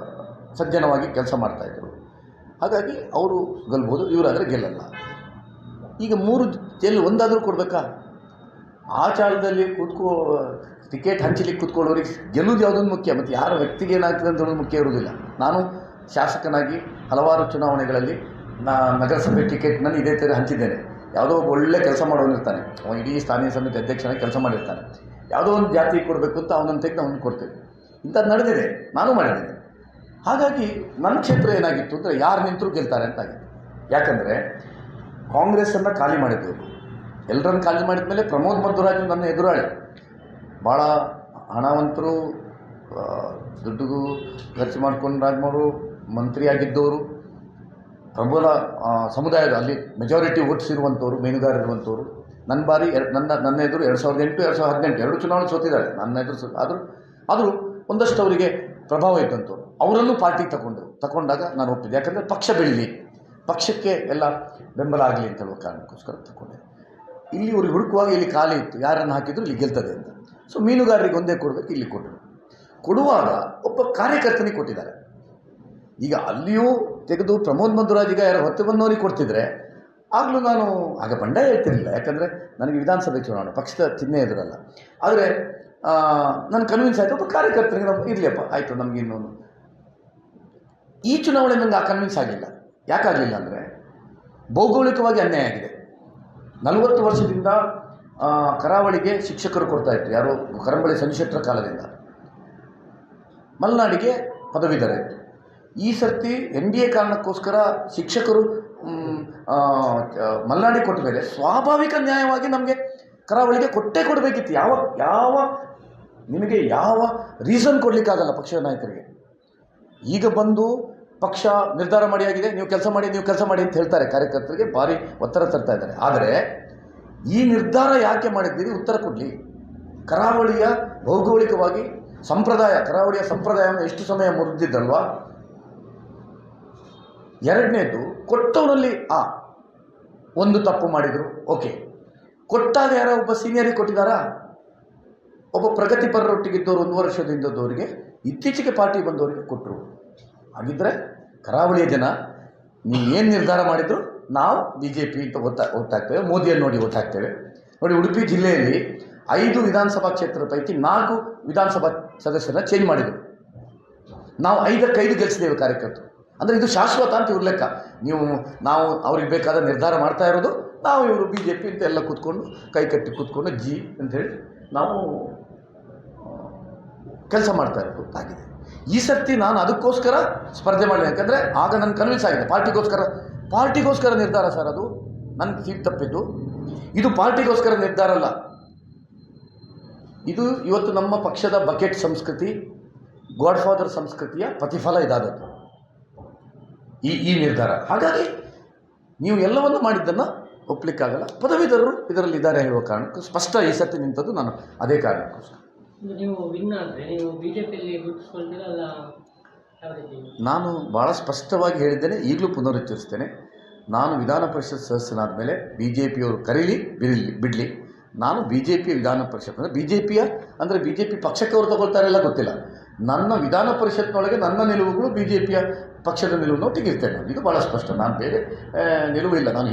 ಸಜ್ಜನವಾಗಿ ಕೆಲಸ ಮಾಡ್ತಾಯಿದ್ರು. ಹಾಗಾಗಿ ಅವರು ಗೆಲ್ಬೋದು, ಇವರಾದರೆ ಗೆಲ್ಲಲ್ಲ. ಈಗ 3 ಜಿಲ್ಲೆ ಒಂದಾದರೂ ಕೊಡಬೇಕಾ? ಆ ಚಾಳದಲ್ಲಿ ಟಿಕೆಟ್ ಹಂಚಲಿಕ್ಕೆ ಕೂತ್ಕೊಳ್ಳೋರಿಗೆ ಗೆಲ್ಲುವುದು ಯಾವುದೊಂದು ಮುಖ್ಯ, ಮತ್ತು ಯಾರ ವ್ಯಕ್ತಿಗೆ ಏನಾಗ್ತದೆ ಅಂತ ಹೇಳೋದು ಮುಖ್ಯ ಇರುವುದಿಲ್ಲ. ನಾನು ಶಾಸಕನಾಗಿ ಹಲವಾರು ಚುನಾವಣೆಗಳಲ್ಲಿ ನಗರಸಭೆ ಟಿಕೆಟ್ನಲ್ಲಿ ಇದೇ ಥರ ಹಂಚಿದ್ದೇನೆ. ಯಾವುದೋ ಒಬ್ಬ ಒಳ್ಳೆ ಕೆಲಸ ಮಾಡೋನಿರ್ತಾನೆ, ಅವನು ಇಡೀ ಸ್ಥಾನೀಯ ಸಮಿತಿ ಅಧ್ಯಕ್ಷನಾಗಿ ಕೆಲಸ ಮಾಡಿರ್ತಾನೆ, ಯಾವುದೋ ಒಂದು ಜಾತಿ ಕೊಡಬೇಕು ಅಂತ ಅವನನ್ನು ತೆಗೆದು ಅವನಿಗೆ ಕೊಡ್ತೇವೆ. ಇಂಥದ್ದು ನಡೆದಿದೆ, ನಾನು ಮಾಡಿದ್ದೇನೆ. ಹಾಗಾಗಿ ನನ್ನ ಕ್ಷೇತ್ರ ಏನಾಗಿತ್ತು ಅಂದರೆ ಯಾರು ನಿಂತರೂ ಗೆಲ್ತಾರೆ ಅಂತಾಗಿತ್ತು. ಯಾಕಂದರೆ ಕಾಂಗ್ರೆಸ್ಸನ್ನು ಖಾಲಿ ಮಾಡಿದ್ದೆವು, ಎಲ್ಲರನ್ನು ಖಾಲಿ ಮಾಡಿದ ಮೇಲೆ ಪ್ರಮೋದ್ ಮಧ್ವರಾಜು ನನ್ನ ಎದುರಾಳಿ, ಭಾಳ ಹಣವಂತರು, ದುಡ್ಡು ಖರ್ಚು ಮಾಡ್ಕೊಂಡು ರಾಜ್ಮೋರು ಮಂತ್ರಿಯಾಗಿದ್ದವರು, ಪ್ರಬಲ ಸಮುದಾಯದ ಅಲ್ಲಿ ಮೆಜಾರಿಟಿ ವೋಟ್ಸ್ ಇರುವಂಥವ್ರು, ಮೀನುಗಾರರು ಇರುವಂಥವ್ರು. ನನ್ನ ಬಾರಿ ನನ್ನ ಎದುರು 2008, 2018 2 ಚುನಾವಣೆ ಸೋತಿದ್ದಾರೆ ನನ್ನ ಎದುರು. ಆದರೂ ಒಂದಷ್ಟು ಅವರಿಗೆ ಪ್ರಭಾವ ಇದ್ದಂಥವ್ರು, ಅವರನ್ನು ಪಾರ್ಟಿಗೆ ತಗೊಂಡಾಗ ನಾನು ಒಪ್ಪಿದ್ದೆ. ಯಾಕಂದರೆ ಪಕ್ಷ ಬೆಳೀಲಿ, ಪಕ್ಷಕ್ಕೆ ಎಲ್ಲ ಬೆಂಬಲ ಆಗಲಿ ಅಂತ ಹೇಳುವ ಕಾರಣಕ್ಕೋಸ್ಕರ ತಗೊಂಡೆ. ಇಲ್ಲಿ ಇವ್ರಿಗೆ ಹುಡುಕುವಾಗ ಇಲ್ಲಿ ಖಾಲಿ ಇತ್ತು, ಯಾರನ್ನು ಹಾಕಿದ್ರು ಇಲ್ಲಿ ಗೆಲ್ತದೆ ಅಂತ. ಸೊ ಮೀನುಗಾರರಿಗೆ ಒಂದೇ ಕೊಡಬೇಕು, ಇಲ್ಲಿ ಕೊಟ್ಟರು. ಕೊಡುವಾಗ ಒಬ್ಬ ಕಾರ್ಯಕರ್ತನಿಗೆ ಕೊಟ್ಟಿದ್ದಾರೆ. ಈಗ ಅಲ್ಲಿಯೂ ತೆಗೆದು ಪ್ರಮೋದ್ ಮಧ್ವರಾಜಿಗೆ ಯಾರು ಹೊತ್ತು ಬಂದವರಿಗೆ ಕೊಡ್ತಿದ್ರೆ ಆಗಲೂ ನಾನು ಆಗ ಬಂಡಾಯ ಹೇಳ್ತಿರಲಿಲ್ಲ, ಯಾಕಂದರೆ ನನಗೆ ವಿಧಾನಸಭೆ ಚುನಾವಣೆ ಪಕ್ಷದ ಚಿಹ್ನೆ ಎದುರಲ್ಲ. ಆದರೆ ನಾನು ಕನ್ವಿನ್ಸ್ ಆಯಿತು, ಒಬ್ಬ ಕಾರ್ಯಕರ್ತನಿಗೆ ನಾವು ಇರಲಿಯಪ್ಪ ಆಯಿತು ನಮಗೆ ಇನ್ನೊಂದು. ಈ ಚುನಾವಣೆ ನನಗೆ ಆ ಕನ್ವಿನ್ಸ್ ಆಗಲಿಲ್ಲ. ಯಾಕಾಗಲಿಲ್ಲ ಅಂದರೆ ಭೌಗೋಳಿಕವಾಗಿ ಅನ್ಯಾಯ ಆಗಿದೆ. 40 ವರ್ಷದಿಂದ ಕರಾವಳಿಗೆ ಶಿಕ್ಷಕರು ಕೊಡ್ತಾಯಿದ್ರು, ಯಾರೋ ಕರಂಬಳಿ ಸಂಜುಶೆಟ್ಟರ ಕಾಲದಿಂದ. ಮಲೆನಾಡಿಗೆ ಪದವೀಧರ ಇತ್ತು. ಈ ಸರ್ತಿ NDA ಕಾರಣಕ್ಕೋಸ್ಕರ ಶಿಕ್ಷಕರು ಮಲೆನಾಡಿಗೆ ಕೊಟ್ಟ ಮೇಲೆ ಸ್ವಾಭಾವಿಕ ನ್ಯಾಯವಾಗಿ ನಮಗೆ ಕರಾವಳಿಗೆ ಕೊಟ್ಟೇ ಕೊಡಬೇಕಿತ್ತು. ಯಾವ ನಿಮಗೆ ಯಾವ ರೀಸನ್ ಕೊಡಲಿಕ್ಕಾಗಲ್ಲ ಪಕ್ಷದ ನಾಯಕರಿಗೆ. ಈಗ ಬಂದು ಪಕ್ಷ ನಿರ್ಧಾರ ಮಾಡಿ ಆಗಿದೆ, ನೀವು ಕೆಲಸ ಮಾಡಿ ಅಂತ ಹೇಳ್ತಾರೆ ಕಾರ್ಯಕರ್ತರಿಗೆ, ಭಾರಿ ಒತ್ತಡ ತರ್ತಾ ಇದ್ದಾರೆ. ಆದರೆ ಈ ನಿರ್ಧಾರ ಯಾಕೆ ಮಾಡಿದ್ದೀರಿ ಉತ್ತರ ಕೊಡಲಿ. ಕರಾವಳಿಯ ಭೌಗೋಳಿಕವಾಗಿ ಕರಾವಳಿಯ ಸಂಪ್ರದಾಯವನ್ನು ಎಷ್ಟು ಸಮಯ ಮುರಿದಿದ್ದಲ್ವಾ. ಎರಡನೇದು, ಕೊಟ್ಟವನಲ್ಲಿ ಒಂದು ತಪ್ಪು ಮಾಡಿದರು, ಓಕೆ. ಕೊಟ್ಟಾಗ ಯಾರೋ ಒಬ್ಬ ಸೀನಿಯರಿಗೆ ಕೊಟ್ಟಿದ್ದಾರಾ? ಒಬ್ಬ ಪ್ರಗತಿಪರರೊಟ್ಟಿಗಿದ್ದವರು 1 ವರ್ಷದಿಂದದವರಿಗೆ ಇತ್ತೀಚೆಗೆ ಪಾರ್ಟಿ ಬಂದವರಿಗೆ ಕೊಟ್ಟರು. ಹಾಗಿದ್ದರೆ ಕರಾವಳಿಯ ಜನ ನೀವು ಏನು ನಿರ್ಧಾರ ಮಾಡಿದ್ರು ನಾವು BJP ಅಂತ ಓಟಾಗ್ತೇವೆ, ಮೋದಿಯನ್ನು ನೋಡಿ ಓಟಾಗ್ತೇವೆ. ನೋಡಿ, ಉಡುಪಿ ಜಿಲ್ಲೆಯಲ್ಲಿ 5 ವಿಧಾನಸಭಾ ಕ್ಷೇತ್ರದ ಪೈಕಿ 4 ವಿಧಾನಸಭಾ ಸದಸ್ಯರನ್ನ ಚೇಂಜ್ ಮಾಡಿದರು. ನಾವು 5ಕ್ಕೆ 5 ಗೆಲ್ಲಿಸಿದ್ದೇವೆ ಕಾರ್ಯಕರ್ತರು. ಅಂದರೆ ಇದು ಶಾಶ್ವತ ಅಂತ ಇವ್ರ ಲೆಕ್ಕ. ನಾವು ಅವ್ರಿಗೆ ಬೇಕಾದ ನಿರ್ಧಾರ ಮಾಡ್ತಾ ಇರೋದು, ನಾವು ಇವರು BJP ಅಂತ ಎಲ್ಲ ಕೂತ್ಕೊಂಡು ಕೈ ಕಟ್ಟಿ ಕೂತ್ಕೊಂಡು ಅಂಥೇಳಿ ನಾವು ಕೆಲಸ ಮಾಡ್ತಾ ಇರೋದು ಆಗಿದೆ. ಈ ಸರ್ತಿ ನಾನು ಅದಕ್ಕೋಸ್ಕರ ಸ್ಪರ್ಧೆ ಮಾಡಲಿ, ಯಾಕಂದರೆ ಆಗ ನನ್ನ ಕನ್ವಿನ್ಸ್ ಆಗಿದೆ ಪಾರ್ಟಿಗೋಸ್ಕರ ನಿರ್ಧಾರ ಸರ್. ಅದು ನನಗೆ ಸೀಟ್ ತಪ್ಪಿದ್ದು. ಇದು ಪಾರ್ಟಿಗೋಸ್ಕರ ನಿರ್ಧಾರ ಅಲ್ಲ. ಇದು ಇವತ್ತು ನಮ್ಮ ಪಕ್ಷದ ಬಕೆಟ್ ಸಂಸ್ಕೃತಿ, ಗಾಡ್ ಫಾದರ್ ಸಂಸ್ಕೃತಿಯ ಪ್ರತಿಫಲ ಇದಾದದ್ದು ಈ ನಿರ್ಧಾರ. ಹಾಗಾಗಿ ನೀವು ಎಲ್ಲವನ್ನು ಮಾಡಿದ್ದನ್ನು ಒಪ್ಪಲಿಕ್ಕಾಗಲ್ಲ. ಪದವೀಧರರು ಇದರಲ್ಲಿ ಇದ್ದಾರೆ ಹೇಳುವ ಕಾರಣಕ್ಕೂ ಸ್ಪಷ್ಟ ಈ ಸರ್ತಿ ನಿಂತದ್ದು ನಾನು ಅದೇ ಕಾರಣಕ್ಕೋಸ್ಕರ. ನೀವು ವಿನ್ ಆದರೆ ನೀವು BJPಯಲ್ಲಿ ಗುರುತಿಸ್ಕೊಳ್ತೀರಲ್ಲ? ನಾನು ಭಾಳ ಸ್ಪಷ್ಟವಾಗಿ ಹೇಳಿದ್ದೇನೆ, ಈಗಲೂ ಪುನರುಚ್ಚರಿಸ್ತೇನೆ. ನಾನು ವಿಧಾನ ಪರಿಷತ್ ಸದಸ್ಯನಾದ ಮೇಲೆ BJPಯವರು ಕರೀಲಿ ಬಿಡಲಿ, ನಾನು BJP ವಿಧಾನ ಪರಿಷತ್ ಅಂದರೆ BJP ಪಕ್ಷಕ್ಕೆ ಅವರು ತಗೊಳ್ತಾರೆಲ್ಲ ಗೊತ್ತಿಲ್ಲ. ನನ್ನ ವಿಧಾನ ಪರಿಷತ್ನೊಳಗೆ ನನ್ನ ನಿಲುವುಗಳು BJPಯ ಪಕ್ಷದ ನಿಲುವನ್ನು ಒಟ್ಟಿಗಿರ್ತೇನೆ. ಇದು ಭಾಳ ಸ್ಪಷ್ಟ. ನಾನು ಬೇರೆ ನಿಲುವು ಇಲ್ಲ. ನಾನು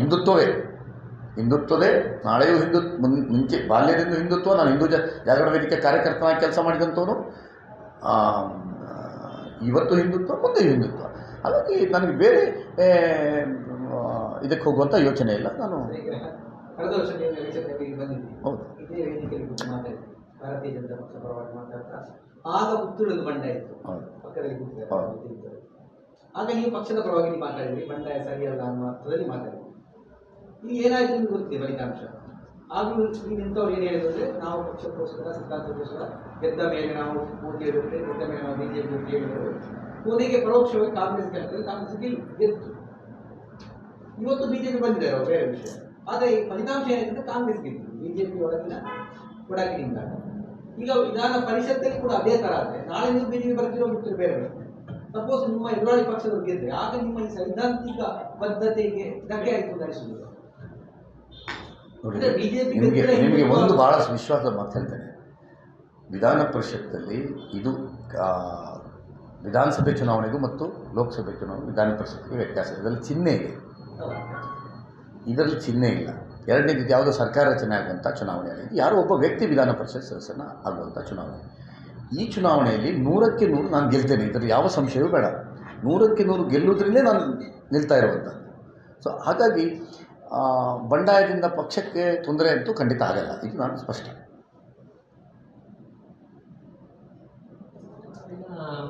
ಹಿಂದುತ್ವದೇ ನಾಳೆಯೂ ಮುಂಚೆ ಬಾಲ್ಯದಿಂದ ಹಿಂದುತ್ವ. ನಾನು ಹಿಂದೂ ಜಾಗರಣ ವೇದಿಕೆ ಕಾರ್ಯಕರ್ತನಾಗಿ ಕೆಲಸ ಮಾಡಿದಂಥವನು. ಇವತ್ತು ಹಿಂದುತ್ವ, ಮುಂದೆಯೂ ಹಿಂದುತ್ವ. ಹಾಗಾಗಿ ನನಗೆ ಬೇರೆ ಇದಕ್ಕೆ ಹೋಗುವಂಥ ಯೋಚನೆ ಇಲ್ಲ. ನಾನು ಕಳೆದ ವರ್ಷ ಬಂದಿದ್ದೀನಿ, ಹೌದು, ಇದೇ ವೇದಿಕೆಯಲ್ಲಿ ಕೂತು ಮಾತಾಡಿದ್ವಿ, ಭಾರತೀಯ ಜನತಾ ಪಕ್ಷ ಪರವಾಗಿ ಮಾತಾಡ್ತಾ. ಆಗ ಪುತ್ತೂರದ ಬಂಡಾಯ ಇತ್ತು, ಪಕ್ಕದಲ್ಲಿ ಕೂತಿದ್ದಾರೆ. ಆಗ ನೀವು ಪಕ್ಷದ ಪರವಾಗಿ ನೀವು ಮಾತಾಡಿದ್ರಿ, ಬಂಡಾಯ ಸರಿಯಲ್ಲ ಅನ್ನೋ ಅರ್ಥದಲ್ಲಿ ಮಾತಾಡಿದ್ರಿ. ಈಗ ಏನಾಯ್ತು ನಿಮ್ಗೆ ಗೊತ್ತಿದೆ ಫಲಿತಾಂಶ. ಆಗಲೂ ನೀವು ಇಂಥವ್ರು ಏನು ಹೇಳಿದ್ರೆ, ನಾವು ಪಕ್ಷಕ್ಕೋಸ್ಕರ ಸಿದ್ಧಾಂತಕ್ಕೋಸ್ಕರ ಗೆದ್ದ ಮೇಲೆ ನಾವು ಮೋದಿ ಹೇಳಿದ್ರೆ, ಗೆದ್ದ ಮೇಲೆ ನಾವು BJP ಹೇಳಿದ್ರು. ಮೋದಿಗೆ ಪರೋಕ್ಷವಾಗಿ ಕಾಂಗ್ರೆಸ್ ಗೆದ್ದು ಇವತ್ತು BJP ಬಂದಿದ್ದಾರೆ, ಅವ್ರು ಬೇರೆ ವಿಷಯ. ಆದರೆ ಈ ಫಲಿತಾಂಶ ಏನಿದೆ, ಕಾಂಗ್ರೆಸ್ ಗೆದ್ದು BJP ಒಳಗಿನ ಕೊಡಗಿನಿಂದ. ಈಗ ವಿಧಾನ ಪರಿಷತ್ತಲ್ಲಿ ಕೂಡ ಅದೇ ಥರ ಆದರೆ ನಾಳೆ ನೀವು BJP ಬರ್ತಿರೋ ಬಿಟ್ಟಿರೋ ಬೇರೆ. ಸಪೋಸ್ ನಿಮ್ಮ ಎದುರಾಳಿ ಪಕ್ಷದವ್ರು ಗೆದ್ದರೆ ಆಗ ನಿಮ್ಮ ಈ ಸೈದ್ಧಾಂತಿಕ ಬದ್ಧತೆಗೆ ಧಕ್ಕೆ ಆಯಿತು ಅಂತ ಅನಿಸುವುದು. ನಿಮಗೆ ಒಂದು ಭಾಳ ವಿಶ್ವಾಸದ ಮಾತು ಹೇಳ್ತೇನೆ. ವಿಧಾನ ಪರಿಷತ್ತಲ್ಲಿ ಇದು ವಿಧಾನಸಭೆ ಚುನಾವಣೆಗೂ ಮತ್ತು ಲೋಕಸಭೆ ಚುನಾವಣೆ ವಿಧಾನ ಪರಿಷತ್ಗೆ ವ್ಯತ್ಯಾಸ. ಇದರಲ್ಲಿ ಚಿಹ್ನೆ ಇದೆ, ಇದರಲ್ಲಿ ಚಿಹ್ನೆ ಇಲ್ಲ. ಎರಡನೇದು, ಯಾವುದೋ ಸರ್ಕಾರ ರಚನೆ ಆಗುವಂಥ ಚುನಾವಣೆಯಲ್ಲಿ ಯಾರೋ ಒಬ್ಬ ವ್ಯಕ್ತಿ ವಿಧಾನ ಪರಿಷತ್ ಸದಸ್ಯನ ಆಗುವಂಥ ಚುನಾವಣೆ. ಈ ಚುನಾವಣೆಯಲ್ಲಿ 100ಕ್ಕೆ 100 ನಾನು ಗೆಲ್ತೇನೆ, ಇದರಲ್ಲಿ ಯಾವ ಸಂಶಯವೂ ಬೇಡ. 100ಕ್ಕೆ 100 ಗೆಲ್ಲುವುದರಿಂದಲೇ ನಾನು ನಿಲ್ತಾ ಇರುವಂಥದ್ದು. ಸೊ ಹಾಗಾಗಿ ಬಂಡಾಯದಿಂದ ಪಕ್ಷಕ್ಕೆ ತೊಂದರೆ ಅಂತೂ ಖಂಡಿತ ಆಗಲ್ಲ, ಇದು ನಾನು ಸ್ಪಷ್ಟ.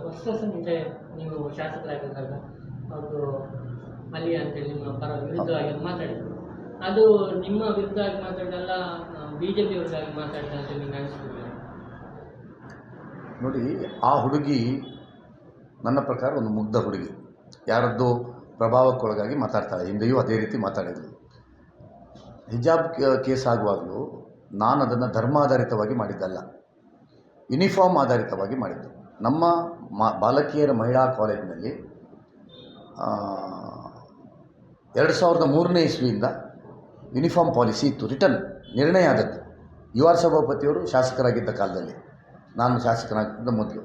ಹೊಸ ಸಂಖ್ಯೆ ನೀವು ಶಾಸಕರಾಗಿದ್ದಾಗ ಅವರು ಅಲ್ಲಿ ಅಂತೇಳಿ ನಿಮ್ಮ ಪರ ವಿರುದ್ಧವಾಗಿ ಮಾತಾಡಿದರು. ಅದು ನಿಮ್ಮ ವಿರುದ್ಧವಾಗಿ ಮಾತಾಡಲ್ಲ, BJP ವಿರುದ್ಧವಾಗಿ ಮಾತಾಡಿದ ಅಂತ ನಿಮ್ಗೆ ಅನಿಸ್ತಿಲ್ಲ? ನೋಡಿ, ಆ ಹುಡುಗಿ ನನ್ನ ಪ್ರಕಾರ ಒಂದು ಮುಗ್ಧ ಹುಡುಗಿ, ಯಾರದ್ದು ಪ್ರಭಾವಕ್ಕೊಳಗಾಗಿ ಮಾತಾಡ್ತಾಳೆ. ಹಿಂದೆಯೂ ಅದೇ ರೀತಿ ಮಾತಾಡಿದ್ರು. ಹಿಜಾಬ್ ಕೇಸ್ ಆಗುವಾಗಲೂ ನಾನು ಅದನ್ನು ಧರ್ಮಾಧಾರಿತವಾಗಿ ಮಾಡಿದ್ದಲ್ಲ, ಯೂನಿಫಾರ್ಮ್ ಆಧಾರಿತವಾಗಿ ಮಾಡಿದ್ದು. ನಮ್ಮ ಬಾಲಕಿಯರ ಮಹಿಳಾ ಕಾಲೇಜಿನಲ್ಲಿ 2003ನೇ ಇಸ್ವಿಯಿಂದ ಯೂನಿಫಾರ್ಮ್ ಪಾಲಿಸಿ ಇತ್ತು, ರಿಟರ್ನ್ ನಿರ್ಣಯ ಆದದ್ದು. UR ಸಭಾಪತಿಯವರು ಶಾಸಕರಾಗಿದ್ದ ಕಾಲದಲ್ಲಿ, ನಾನು ಶಾಸಕನಾಗಿದ್ದ ಮೊದಲು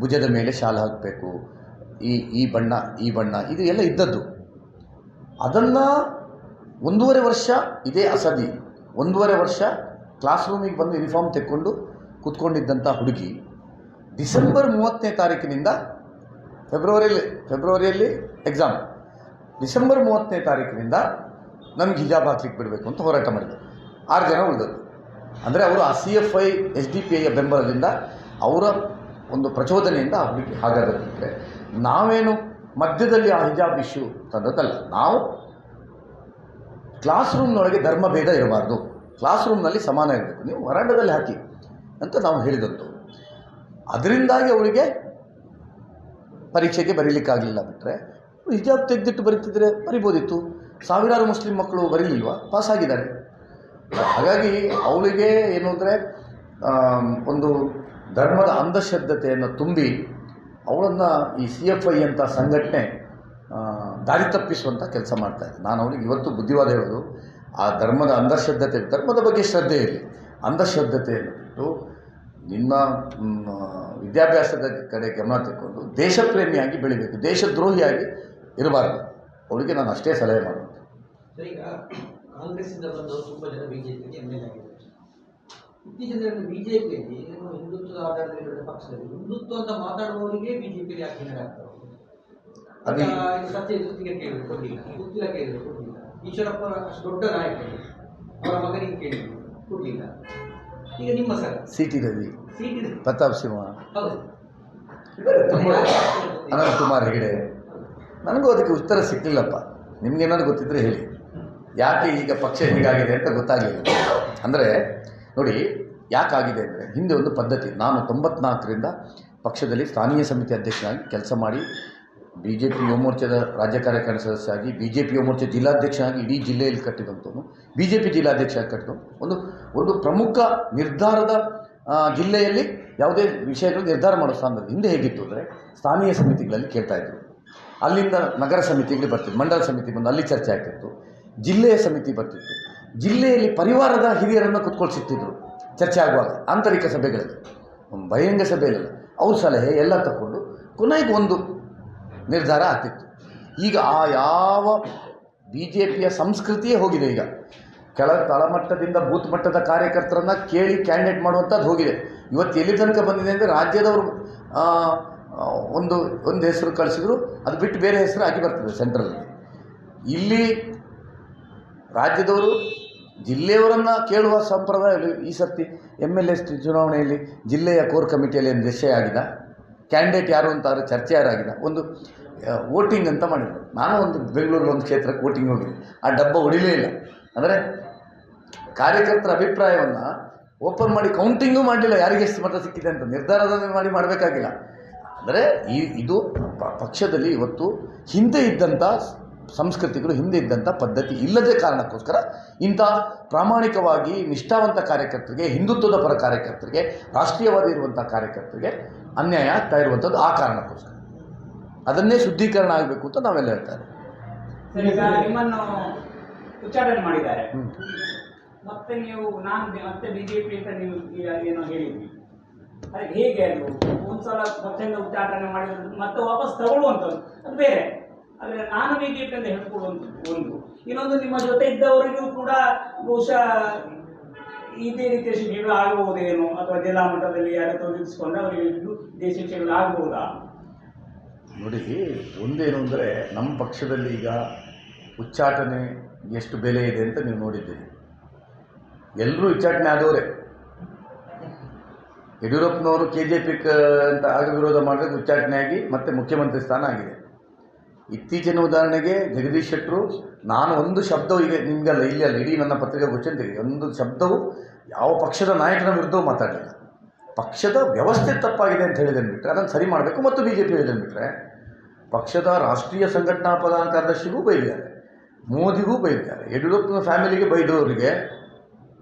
ಭುಜದ ಮೇಲೆ ಶಾಲು ಹಾಕಬೇಕು, ಈ ಬಣ್ಣ ಇದು ಎಲ್ಲ ಇದ್ದದ್ದು. ಅದನ್ನು 1.5 ವರ್ಷ ಇದೇ ಅಸದಿ 1.5 ವರ್ಷ ಕ್ಲಾಸ್ ರೂಮಿಗೆ ಬಂದು ಯೂನಿಫಾರ್ಮ್ ತೆಕ್ಕೊಂಡು ಕೂತ್ಕೊಂಡಿದ್ದಂಥ ಹುಡುಗಿ ಡಿಸೆಂಬರ್ 30ನೇ ತಾರೀಕಿನಿಂದ ಫೆಬ್ರವರಿಯಲ್ಲಿ ಎಕ್ಸಾಮ್, ಡಿಸೆಂಬರ್ 30ನೇ ತಾರೀಕಿನಿಂದ ನಮ್ಗೆ ಹಿಜಾಬ್ ಹಾಕ್ಲಿಕ್ಕೆ ಬಿಡಬೇಕು ಅಂತ ಹೋರಾಟ ಮಾಡಿದರು. 6 ಜನ ಉಳಿದದ್ದು. ಅಂದರೆ ಅವರು ಆ CFI SDPIಯ ಬೆಂಬಲದಿಂದ ಅವರ ಒಂದು ಪ್ರಚೋದನೆಯಿಂದ ಆ ಹುಡುಗಿ ಹಾಗಾದರೆ ನಾವೇನು ಮಧ್ಯದಲ್ಲಿ ಆ ಹಿಜಾಬ್ ಇಶ್ಯೂ ತಂದದ್ದಲ್ಲ. ನಾವು ಕ್ಲಾಸ್ ರೂಮ್ನೊಳಗೆ ಧರ್ಮಭೇದ ಇರಬಾರ್ದು, ಕ್ಲಾಸ್ ರೂಮ್ನಲ್ಲಿ ಸಮಾನ ಇರಬೇಕು, ನೀವು ವರಾಂಡದಲ್ಲಿ ಹಾಕಿ ಅಂತ ನಾವು ಹೇಳಿದಂತು. ಅದರಿಂದಾಗಿ ಅವಳಿಗೆ ಪರೀಕ್ಷೆಗೆ ಬರೀಲಿಕ್ಕಾಗಲಿಲ್ಲ. ಬಿಟ್ಟರೆ ಹಿಜಾಬ್ ತೆಗೆದಿಟ್ಟು ಬರೀತಿದ್ರೆ ಬರಿಬೋದಿತ್ತು. ಸಾವಿರಾರು ಮುಸ್ಲಿಂ ಮಕ್ಕಳು ಬರೀಲಿಲ್ವಾ, ಪಾಸಾಗಿದ್ದಾರೆ. ಹಾಗಾಗಿ ಅವಳಿಗೆ ಏನು ಅಂದರೆ ಒಂದು ಧರ್ಮದ ಅಂಧಶ್ರದ್ಧತೆಯನ್ನು ತುಂಬಿ ಅವಳನ್ನು ಈ CFI ಅಂತ ಸಂಘಟನೆ ದಾರಿ ತಪ್ಪಿಸುವಂಥ ಕೆಲಸ ಮಾಡ್ತಾಯಿದ್ದೆ. ನಾನು ಅವಳಿಗೆ ಇವತ್ತು ಬುದ್ಧಿವಾದ ಹೇಳೋದು, ಆ ಧರ್ಮದ ಧರ್ಮದ ಬಗ್ಗೆ ಶ್ರದ್ಧೆ ಇರಲಿ, ಅಂಧಶ್ರದ್ಧತೆಯನ್ನು ಬಿಟ್ಟು ನಿಮ್ಮ ವಿದ್ಯಾಭ್ಯಾಸದ ಕಡೆ ಗಮನ ತೆಕ್ಕೊಂಡು ದೇಶಪ್ರೇಮಿಯಾಗಿ ಬೆಳಿಬೇಕು, ದೇಶದ್ರೋಹಿಯಾಗಿ ಇರಬಾರ್ದು. ಅವಳಿಗೆ ನಾನು ಅಷ್ಟೇ ಸಲಹೆ ಮಾಡುವುದು. ಈಗ ಕಾಂಗ್ರೆಸ್ಸಿಂದ ಬಂದವರು ತುಂಬ ಜನ BJPಗೆ MLA ಆಗಿದ್ದಾರೆ. ಇತ್ತೀಚಿನ ದಿನಗಳಲ್ಲಿ BJPಯಲ್ಲಿ ಹಿಂದುತ್ವದ ಆಧಾರದಲ್ಲಿ ಪಕ್ಷದಲ್ಲಿ ಹಿಂದುತ್ವ ಅಂತ ಮಾತಾಡುವವರಿಗೆ BJPಯಲ್ಲಿ ಯಾಕೆ ಹಿನ್ನಡೆ ಸತ್ಯ ಜೊತೆಗೆ ಕೇಳಿದ್ರು ಕೊಡಲಿಲ್ಲ, ಗೊತ್ತಿಲ್ಲ ಕೇಳಿದ್ರು ಕೊಡಲಿಲ್ಲ. ಈಶ್ವರಪ್ಪ ಅಷ್ಟು ದೊಡ್ಡ ನಾಯಕರು, ಅವರ ಮಗನಿಗೆ ಕೇಳಿದ್ರು ಕೊಡಲಿಲ್ಲ. ಈಗ ನಿಮ್ಮ ಸರ್ CT ರವಿ, ಪ್ರತಾಪ್ ಸಿಂಹ, ಹೌದು, ಅನಂತ್ ಕುಮಾರ್ ಹೆಗಡೆ, ನನಗೂ ಅದಕ್ಕೆ ಉತ್ತರ ಸಿಕ್ಕಲಿಲ್ಲಪ್ಪ. ನಿಮಗೇನಾದ್ರು ಗೊತ್ತಿದ್ದರೆ ಹೇಳಿ, ಯಾಕೆ ಈಗ ಪಕ್ಷ ಹೀಗಾಗಿದೆ ಅಂತ ಗೊತ್ತಾಗಲಿಲ್ಲ. ಅಂದರೆ ನೋಡಿ ಯಾಕಾಗಿದೆ ಅಂದರೆ, ಹಿಂದೆ ಒಂದು ಪದ್ಧತಿ. ನಾನು 94ರಿಂದ ಪಕ್ಷದಲ್ಲಿ ಸ್ಥಾನೀಯ ಸಮಿತಿ ಅಧ್ಯಕ್ಷನಾಗಿ ಕೆಲಸ ಮಾಡಿ BJP ಯುವ ಮೋರ್ಚಾದ ರಾಜ್ಯ ಕಾರ್ಯಕಾರಿಣಿ ಸದಸ್ಯ ಆಗಿ BJP ಯುವ ಮೋರ್ಚಾ ಜಿಲ್ಲಾಧ್ಯಕ್ಷನಾಗಿ ಇಡೀ ಜಿಲ್ಲೆಯಲ್ಲಿ ಕಟ್ಟಿದಂಥವನು, BJP ಜಿಲ್ಲಾಧ್ಯಕ್ಷರಾಗಿ ಕಟ್ಟಿದವನು. ಒಂದು ಪ್ರಮುಖ ನಿರ್ಧಾರದ ಜಿಲ್ಲೆಯಲ್ಲಿ ಯಾವುದೇ ವಿಷಯಗಳು ನಿರ್ಧಾರ ಮಾಡೋ ಸ್ಥಾನದಲ್ಲಿ ಹಿಂದೆ ಹೇಗಿತ್ತು ಅಂದರೆ ಸ್ಥಾನೀಯ ಸಮಿತಿಗಳಲ್ಲಿ ಕೇಳ್ತಾಯಿದ್ರು. ಅಲ್ಲಿಂದ ನಗರ ಸಮಿತಿಗಳಿಗೆ ಬರ್ತಿತ್ತು, ಮಂಡಲ ಸಮಿತಿ ಬಂದು ಅಲ್ಲಿ ಚರ್ಚೆ ಆಗ್ತಿತ್ತು, ಜಿಲ್ಲೆಯ ಸಮಿತಿ ಬರ್ತಿತ್ತು. ಜಿಲ್ಲೆಯಲ್ಲಿ ಪರಿವಾರದ ಹಿರಿಯರನ್ನು ಕುತ್ಕೊಳ್ಸಿರ್ತಿದ್ರು ಚರ್ಚೆ ಆಗುವಾಗ, ಆಂತರಿಕ ಸಭೆಗಳಲ್ಲಿ, ಬಹಿರಂಗ ಸಭೆಯಲ್ಲ. ಅವ್ರ ಸಲಹೆ ಎಲ್ಲ ತಗೊಂಡು ಕೊನೆಗೆ ಒಂದು ನಿರ್ಧಾರ ಆಗ್ತಿತ್ತು. ಈಗ ಆ ಯಾವ BJPಯ ಸಂಸ್ಕೃತಿಯೇ ಹೋಗಿದೆ. ಈಗ ತಳಮಟ್ಟದಿಂದ ಬೂತ್ ಮಟ್ಟದ ಕಾರ್ಯಕರ್ತರನ್ನು ಕೇಳಿ ಕ್ಯಾಂಡಿಡೇಟ್ ಮಾಡುವಂಥದ್ದು ಹೋಗಿದೆ. ಇವತ್ತು ಎಲ್ಲಿ ತನಕ ಬಂದಿದೆ ಅಂದರೆ ರಾಜ್ಯದವರು ಒಂದು ಹೆಸರು ಕಳಿಸಿದ್ರು, ಅದು ಬಿಟ್ಟು ಬೇರೆ ಹೆಸರು ಆಗಿ ಬರ್ತದೆ ಸೆಂಟ್ರಲ್ಲಿ. ಇಲ್ಲಿ ರಾಜ್ಯದವರು ಜಿಲ್ಲೆಯವರನ್ನು ಕೇಳುವ ಸಂಪ್ರದಾಯ ಈ ಸರ್ತಿ MLA ಚುನಾವಣೆಯಲ್ಲಿ ಜಿಲ್ಲೆಯ ಕೋರ್ ಕಮಿಟಿಯಲ್ಲಿ ಒಂದು ನಿಶ್ಚಯ ಆಗಿದೆ. ಕ್ಯಾಂಡಿಡೇಟ್ ಯಾರು ಅಂತ ಚರ್ಚೆ ಯಾರಾಗಿದೆ, ಒಂದು ವೋಟಿಂಗ್ ಅಂತ ಮಾಡಿದ್ರು. ನಾನು ಒಂದು ಬೆಂಗಳೂರಲ್ಲಿ ಒಂದು ಕ್ಷೇತ್ರಕ್ಕೆ ವೋಟಿಂಗ್ ಹೋಗಿದ್ದೆ, ಆ ಡಬ್ಬ ಹೊಡಿಲೇ ಇಲ್ಲ. ಅಂದರೆ ಕಾರ್ಯಕರ್ತರ ಅಭಿಪ್ರಾಯವನ್ನು ಓಪನ್ ಮಾಡಿ ಕೌಂಟಿಂಗೂ ಮಾಡಲಿಲ್ಲ, ಯಾರಿಗೆ ಎಷ್ಟು ಮತ ಸಿಕ್ಕಿದೆ ಅಂತ ನಿರ್ಧಾರದಲ್ಲಿ ಮಾಡಬೇಕಾಗಿಲ್ಲ. ಅಂದರೆ ಇದು ಪಕ್ಷದಲ್ಲಿ ಇವತ್ತು ಹಿಂದೆ ಇದ್ದಂಥ ಸಂಸ್ಕೃತಿಗಳು, ಹಿಂದೆ ಇದ್ದಂಥ ಪದ್ಧತಿ ಇಲ್ಲದೇ ಕಾರಣಕ್ಕೋಸ್ಕರ ಇಂಥ ಪ್ರಾಮಾಣಿಕವಾಗಿ ನಿಷ್ಠಾವಂತ ಕಾರ್ಯಕರ್ತರಿಗೆ, ಹಿಂದುತ್ವದ ಪರ ಕಾರ್ಯಕರ್ತರಿಗೆ, ರಾಷ್ಟ್ರೀಯವಾದಿ ಇರುವಂಥ ಕಾರ್ಯಕರ್ತರಿಗೆ ಅನ್ಯಾಯ ಆಗ್ತಾ ಇರುವಂಥದ್ದು ಆ ಕಾರಣಕ್ಕೋಸ್ಕರ. ಅದನ್ನೇ ಶುದ್ಧೀಕರಣ ಆಗಬೇಕು ಅಂತ ನಾವೆಲ್ಲ ಹೇಳ್ತಾರೆ. ಈಗ ನಿಮ್ಮನ್ನು ಉಚ್ಚಾಟನೆ ಮಾಡಿದ್ದಾರೆ, ಮತ್ತೆ ನೀವು ಮತ್ತೆ BJP ಅಂತ ನೀವು ಏನೋ ಹೇಳಿದ್ವಿ, ಅದಕ್ಕೆ ಹೇಗೆ ಅದು ಒಂದ್ಸಲ ಪಕ್ಷದಿಂದ ಉಚ್ಚಾಟನೆ ಮಾಡಿದ್ರು ಮತ್ತೆ ವಾಪಸ್ ತಗೊಳ್ಳುವಂಥದ್ದು ಅದು ಬೇರೆ. ಆದರೆ ನಾನು BJP ಅಂತ ಹೇಳ್ಕೊಳ್ಳುವಂಥದ್ದು ಒಂದು, ಇನ್ನೊಂದು ನಿಮ್ಮ ಜೊತೆ ಇದ್ದವರಿಗೂ ಕೂಡ ಬಹುಶಃ ಇದೇ ರೀತಿಯ ಶಿಕ್ಷೆಗಳು ಆಗಬಹುದೇನೋ, ಅಥವಾ ಜಿಲ್ಲಾ ಮಟ್ಟದಲ್ಲಿ ಯಾರು ತೊಡಗಿಸಿಕೊಂಡು ಅವರಿಗೆ ಇದೇ ಶಿಕ್ಷೆಗಳು ಆಗಬಹುದಾ? ನೋಡಿ, ಒಂದೇನು ಅಂದರೆ ನಮ್ಮ ಪಕ್ಷದಲ್ಲಿ ಈಗ ಉಚ್ಚಾಟನೆ ಎಷ್ಟು ಬೆಲೆ ಇದೆ ಅಂತ ನೀವು ನೋಡಿದ್ದೀರಿ. ಎಲ್ಲರೂ ಉಚ್ಚಾಟನೆ ಆದವರೇ. ಯಡಿಯೂರಪ್ಪನವರು KJP ಅಂತ ಆಗ ವಿರೋಧ ಮಾಡಿದ್ರೆ ಉಚ್ಚಾಟನೆ ಆಗಿ ಮತ್ತೆ ಮುಖ್ಯಮಂತ್ರಿ ಸ್ಥಾನ ಆಗಿದೆ. ಇತ್ತೀಚಿನ ಉದಾಹರಣೆಗೆ ಜಗದೀಶ್ ಶೆಟ್ಟರು, ನಾನು ಒಂದು ಶಬ್ದವು ಈಗ ನಿಮಗಲ್ಲ, ಇಲ್ಲಿ ಅಲ್ಲ, ಇಡೀ ನನ್ನ ಪತ್ರಿಕಾಗೋಷ್ಠಿಯಲ್ಲಿ ಒಂದು ಶಬ್ದವು ಯಾವ ಪಕ್ಷದ ನಾಯಕನ ವಿರುದ್ಧವೂ ಮಾತಾಡಲಿಲ್ಲ. ಪಕ್ಷದ ವ್ಯವಸ್ಥೆ ತಪ್ಪಾಗಿದೆ ಅಂತ ಹೇಳಿದನ್ನು ಬಿಟ್ಟರೆ ಅದನ್ನು ಸರಿ ಮಾಡಬೇಕು, ಮತ್ತು BJP ಹೇಳಿದನ್ನು ಬಿಟ್ಟರೆ ಪಕ್ಷದ ರಾಷ್ಟ್ರೀಯ ಸಂಘಟನಾ ಪ್ರಧಾನ ಕಾರ್ಯದರ್ಶಿಗೂ ಬೈದಿದ್ದಾರೆ, ಮೋದಿಗೂ ಬೈದಿದ್ದಾರೆ, ಯಡಿಯೂರಪ್ಪನ ಫ್ಯಾಮಿಲಿಗೆ ಬೈದವರಿಗೆ